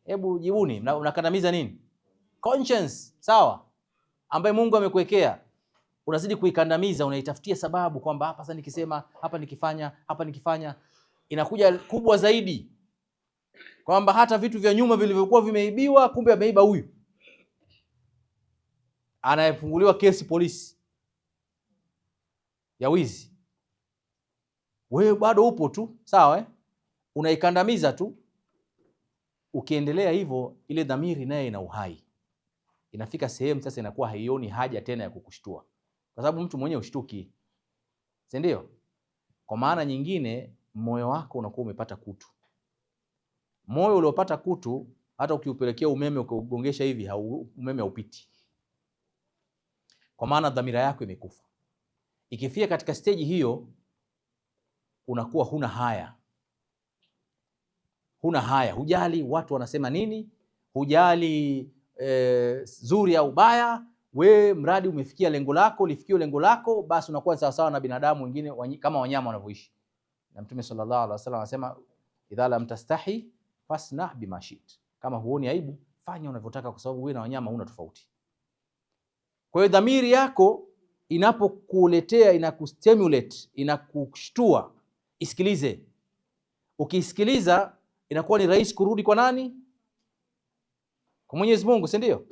Hebu jibuni, unakandamiza nini? Conscience, sawa? Ambaye Mungu amekuwekea. Unazidi kuikandamiza, unaitafutia sababu kwamba hapa sasa nikisema, hapa nikifanya, inakuja kubwa zaidi. Kwamba hata vitu vya nyuma vilivyokuwa vimeibiwa, kumbe ameiba huyu. Anayefunguliwa kesi polisi ya wizi. Wewe bado upo tu, sawa? Unaikandamiza tu. Ukiendelea hivyo, ile dhamiri naye ina uhai. Inafika sehemu sasa inakuwa haioni haja tena ya kukushtua. Kwa sababu mtu mwenyewe ushtuki. Si ndio? Kwa maana nyingine, moyo wako unakuwa umepata kutu. Moyo uliopata kutu, hata ukiupelekea umeme ukaugongesha hivi, umeme haupiti. Kwa maana dhamira yako imekufa. Ikifika katika stage hiyo, unakuwa huna haya. Hujali watu wanasema nini, hujali zuri au baya. We mradi umefikia lengo lako, lifikie lengo lako, basi unakuwa sawa sawa na binadamu wengine kama wanyama wanavyoishi. Na Mtume sallallahu alaihi wasallam anasema idha lam tastahi fasnah bima shit. Kama huoni aibu, fanya unavyotaka, kwa sababu wewe na wanyama huna tofauti. Kwa hiyo dhamiri yako inapokuletea, inakustimulate, inakushtua, isikilize. Ukisikiliza inakuwa ni rahisi kurudi kwa nani? Kwa Mwenyezi Mungu, si ndio?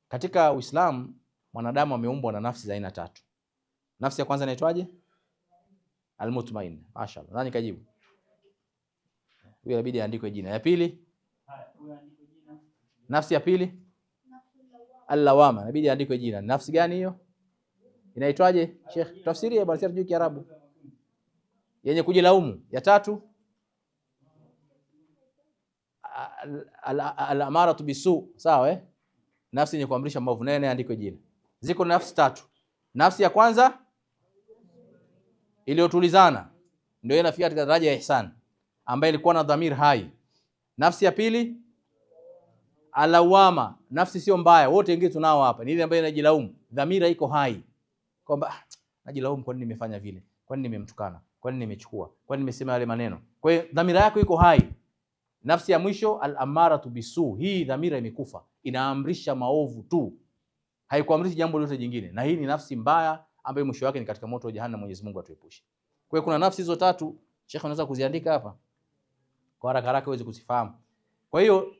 Katika Uislamu mwanadamu ameumbwa na nafsi za aina 3. Nafsi ya kwanza inaitwaje? Al-mutmain. Mashaallah. Nani kajibu? Huyo inabidi aandikwe jina. Ya pili? Nafsi ya pili? Al-lawama. Inabidi aandikwe jina. Nafsi gani hiyo? Inaitwaje? Sheikh, tafsiria basi tujue Kiarabu. Yenye kujilaumu. Ya tatu? Al-amaratu bisu. Sawa? Nafsi yenye kuamrisha maovu. Nene andikwe jina. Ziko nafsi 3. Nafsi ya kwanza iliyotulizana ndio inafikia katika daraja ya ihsan, ambaye ilikuwa na dhamir hai. Nafsi ya pili alawama, nafsi sio mbaya, wote wengine tunao hapa, ni ile ambayo inajilaumu. Dhamira iko hai kwamba najilaumu, kwa nini nimefanya vile, kwa nini nimemtukana, kwa nini nimechukua, kwa nini nimesema yale maneno. Kwa hiyo dhamira yako iko hai. Nafsi ya mwisho al-amaratu bisu, hii dhamira imekufa, inaamrisha maovu tu, haikuamrishi jambo lolote jingine, na hii ni nafsi mbaya ambayo mwisho wake ni katika moto wa jahannam. Mwenyezi Mungu atuepushe. Kwa hiyo kuna nafsi hizo tatu, Sheikh unaweza kuziandika hapa kwa haraka haraka uweze kuzifahamu. Kwa hiyo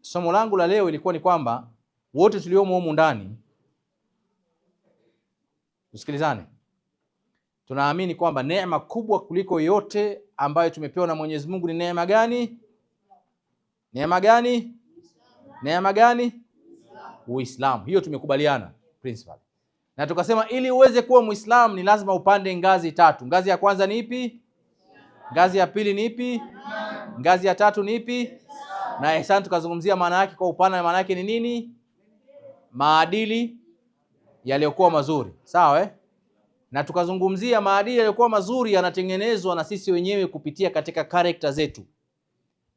somo langu la leo ilikuwa ni kwamba wote tuliomo humu ndani, tusikilizane, tunaamini kwamba neema kubwa kuliko yote ambayo tumepewa na Mwenyezi Mungu ni neema gani? Neema gani? Neema gani? Uislamu. Hiyo tumekubaliana principle. Na tukasema ili uweze kuwa Muislamu ni lazima upande ngazi tatu. Ngazi ya kwanza ni ipi? Ngazi ya pili ni ipi? Ngazi ya tatu ni ipi? Na ihsan tukazungumzia maana yake kwa upana, maana yake ni nini? Maadili yaliyokuwa mazuri. Sawa eh? Na tukazungumzia maadili yaliyokuwa mazuri yanatengenezwa na sisi wenyewe kupitia katika character zetu.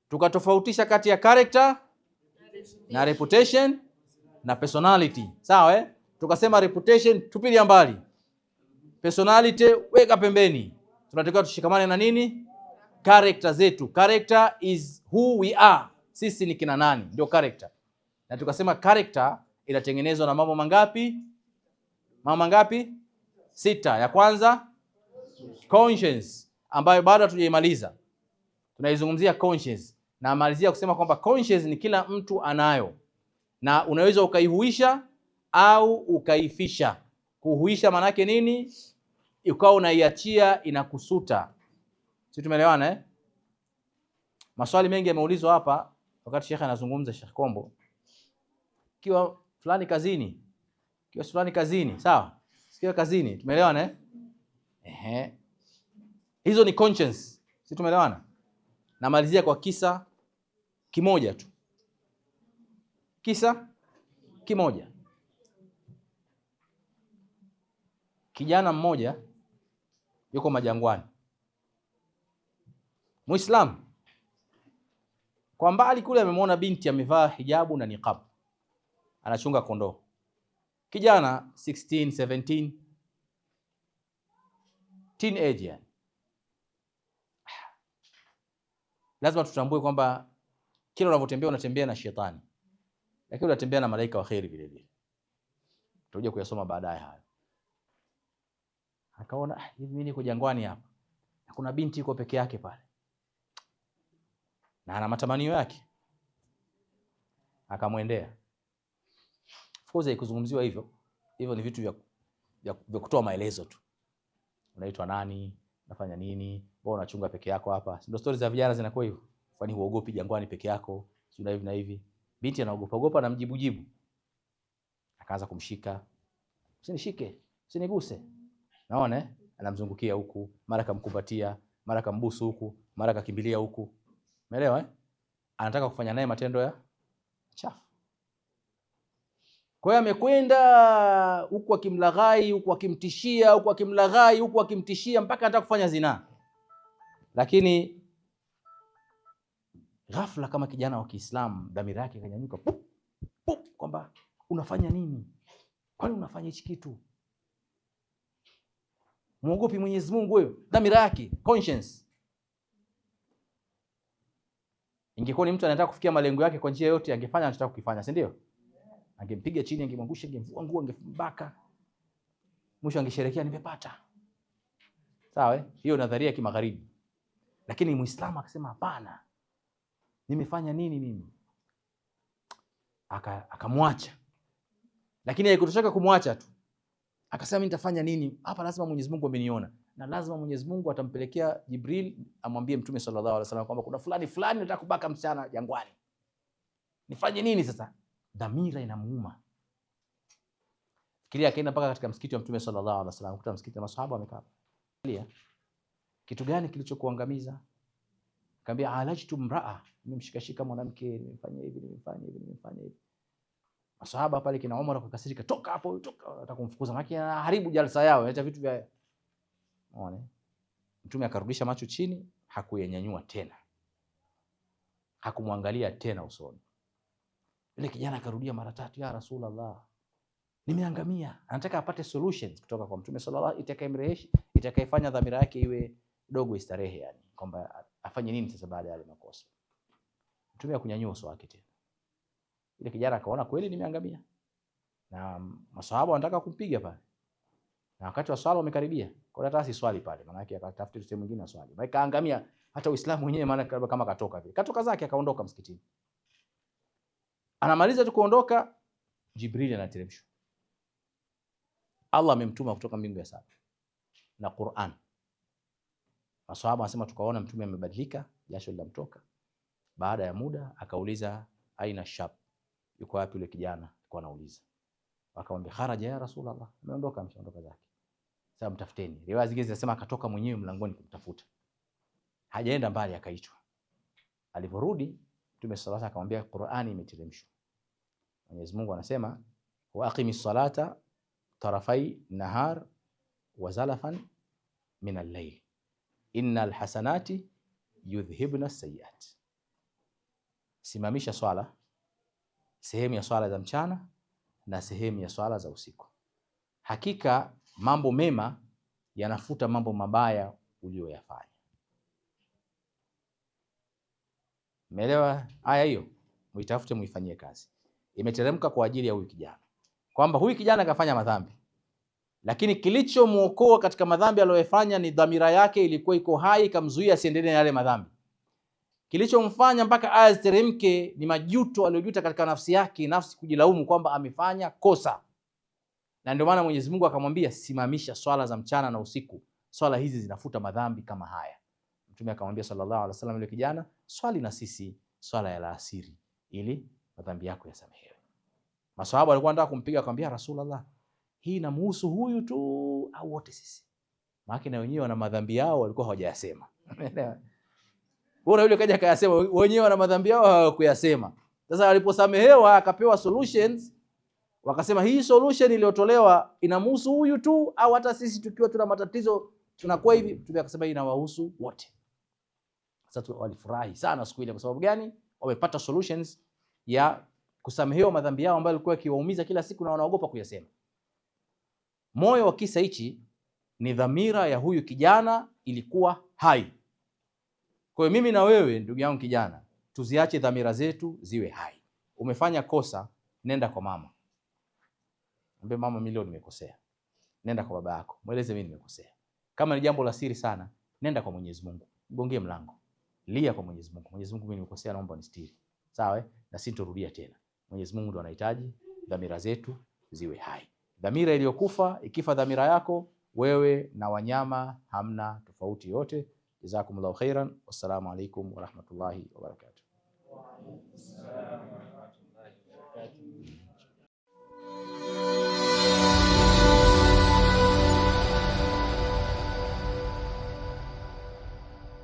Tukatofautisha kati ya character na reputation na personality. Sawa eh? Tukasema reputation tupilia mbali, personality weka pembeni. Tunatakiwa tushikamane na nini? Character zetu. Character is who we are. Sisi ni kina nani, ndio character. Na tukasema character inatengenezwa na mambo mangapi? Mambo mangapi? 6. Ya kwanza conscience, ambayo bado hatujaimaliza. Tunaizungumzia conscience na malizia kusema kwamba conscience ni kila mtu anayo, na unaweza ukaihuisha au ukaifisha. Kuhuisha maana yake nini? Ukao unaiachia inakusuta. Sisi tumeelewana eh? Maswali mengi yameulizwa hapa wakati Sheikh anazungumza, Sheikh Kombo. Kiwa fulani kazini, kiwa fulani kazini, sawa? Sikiwa kazini, tumeelewana eh? Ehe. Hizo ni conscience. Sisi tumeelewana? Namalizia kwa kisa kimoja tu. Kisa kimoja. Kijana mmoja yuko majangwani, Muislamu. Kwa mbali kule amemwona binti amevaa hijabu na niqab, anachunga kondoo. Kijana 16, 17, teenage yani. Lazima tutambue kwamba kila unavyotembea unatembea na shetani, lakini unatembea na malaika wa kheri vile vile. Tutakuja kuyasoma baadaye hayo. Akaona hivi mimi niko jangwani hapa na kuna binti yuko peke yake pale na ana matamanio yake, akamwendea. Of course haikuzungumziwa hivyo, hivyo ni vitu vya kutoa maelezo tu. Unaitwa nani? Unafanya nini? Mbona unachunga peke yako hapa? Ndio stories za vijana zinakuwa hivyo. Kwani huogopi jangwani peke yako? Sio hivi na hivi. Binti anaogopa ogopa na mjibu. Akaanza kumshika. Usinishike, usiniguse. Naona eh? Anamzungukia huku, mara kamkumbatia, mara kambusu huku, mara kakimbilia huku. Umeelewa eh? Anataka kufanya naye matendo ya chafu. Kwa hiyo amekwenda huku akimlaghai, huku akimtishia, huku akimlaghai, huku akimtishia mpaka anataka kufanya zina. Lakini ghafla kama kijana wa Kiislamu dhamira yake ikanyanyuka kwamba unafanya nini? Kwani unafanya hichi kitu? Muogopi Mwenyezi Mungu wewe? Dhamira yake, conscience. Ingekuwa ni mtu anataka kufikia malengo yake kwa njia yote, angefanya anataka kukifanya, si ndio? Angempiga chini, angemwangusha, angemvua nguo, angembaka. Mwisho angesherehekea nimepata. Sawa eh? Hiyo nadharia ya kimagharibi. Lakini Muislamu akasema hapana. Nimefanya nini mimi? Akamwacha. Lakini haikutosheka kumwacha tu. Akasema mimi nitafanya nini? Hapa lazima Mwenyezi Mungu ameniona. Na lazima Mwenyezi Mungu atampelekea Jibril amwambie Mtume sallallahu alaihi wasallam kwamba kuna fulani nataka kubaka msichana jangwani. Nifanye nini sasa? Dhamira inamuuma. Fikiria akaenda mpaka katika msikiti wa Mtume sallallahu alaihi wasallam, kuta msikiti na maswahaba wamekaa. Kitu gani kilichokuangamiza? Akamwambia alajtu mraa, nimemshikashika mwanamke, nimefanya hivi. Maswahaba pale kina Umar wakakasirika, toka hapo, toka, nataka kumfukuza maana anaharibu jalsa yao, acha vitu vya. Unaona? Mtume akarudisha macho chini, hakuyanyanyua tena. Hakumwangalia tena usoni. Yule kijana akarudia mara 3, ya Rasulullah, nimeangamia. Anataka apate solutions kutoka kwa Mtume sallallahu alaihi wasallam itakayemreheshi, itakayefanya dhamira yake iwe dogo, istarehe, yani kwamba afanye nini sasa baada ya makosa. Mtume akunyanyua uso wake tena. Yule kijana akaona kweli nimeangamia, na maswahaba wanataka kumpiga pale, na wakati wa swala umekaribia, kwa hiyo hata si swali pale, maana yake akatafuta sehemu nyingine ya swali, maana kaangamia. Hata Uislamu wenyewe maana kama katoka vile, katoka zake akaondoka msikitini. Anamaliza tu kuondoka, Jibril anateremshwa. Allah amemtuma kutoka mbingu ya 7 na Qur'an. Maswahaba wanasema tukaona Mtume amebadilika, jasho linamtoka. Baada ya muda akauliza, aina shab, yuko wapi yule kijana? Alikuwa anauliza. Akamwambia kharaja ya Rasulullah, ameondoka, ameshaondoka zake. Sasa mtafuteni. Riwaya zingine zinasema akatoka mwenyewe mlangoni kumtafuta, hajaenda mbali, akaitwa. Aliporudi Mtume sallallahu alaihi wasallam akamwambia Qur'ani imeteremshwa. Mwenyezi Mungu anasema wa aqimis salata tarafai nahar wa zalafan min al-layl innal hasanati yudhhibna as-sayyi'at. Simamisha swala, sehemu ya swala za mchana na sehemu ya swala za usiku. Hakika mambo mema yanafuta mambo mabaya uliyoyafanya. Umeelewa aya hiyo? Muitafute, muifanyie kazi. Imeteremka kwa ajili ya huyu kijana, kwamba huyu kijana kafanya madhambi, lakini kilichomuokoa katika madhambi aliyofanya ni dhamira yake ilikuwa iko hai, kamzuia asiendelee na yale madhambi. Kilichomfanya mpaka aya ziteremke ni majuto aliyojuta katika nafsi yake, nafsi kujilaumu kwamba amefanya kosa. Na ndio maana Mwenyezi Mungu akamwambia simamisha swala za mchana na usiku, swala hizi zinafuta madhambi kama haya. Mtume akamwambia sallallahu alaihi wasallam yule kijana, swali na sisi swala ya alasiri ili madhambi yako yasamehewe. Maswahaba walikuwa wanataka kumpiga, akamwambia Rasulullah, hii inamuhusu huyu tu au wote sisi? Maana na wenyewe wana madhambi yao walikuwa hawajayasema. Bora yule kaja akayasema, wenyewe wana madhambi yao hawakuyasema. Sasa aliposamehewa akapewa solutions, wakasema hii solution iliyotolewa inamuhusu huyu tu au hata sisi tukiwa tuna matatizo tunakuwa hivi? Mtume akasema inawahusu wote. Sasa walifurahi sana siku ile. Kwa sababu gani? Wamepata solutions ya kusamehewa madhambi yao ambayo yalikuwa yakiwaumiza kila siku na wanaogopa kuyasema. Moyo wa kisa hichi ni dhamira ya huyu kijana ilikuwa hai. Kwa hiyo mimi na wewe ndugu yangu kijana, tuziache dhamira zetu ziwe hai. Umefanya kosa, nenda kwa mama, mwambie mama, mimi leo nimekosea. Nenda kwa baba yako, mweleze mimi nimekosea. Kama ni jambo la siri sana, nenda kwa Mwenyezi Mungu, mgongie mlango, lia kwa Mwenyezi Mungu, Mwenyezi Mungu, mimi nimekosea, naomba unistiri. Sawa, na sintorudia tena. Mwenyezi Mungu ndo anahitaji dhamira zetu ziwe hai. Dhamira iliyokufa ikifa dhamira yako, wewe na wanyama hamna tofauti yote. Jazakumullahu khairan. Wassalamu alaikum warahmatullahi wabarakatuh.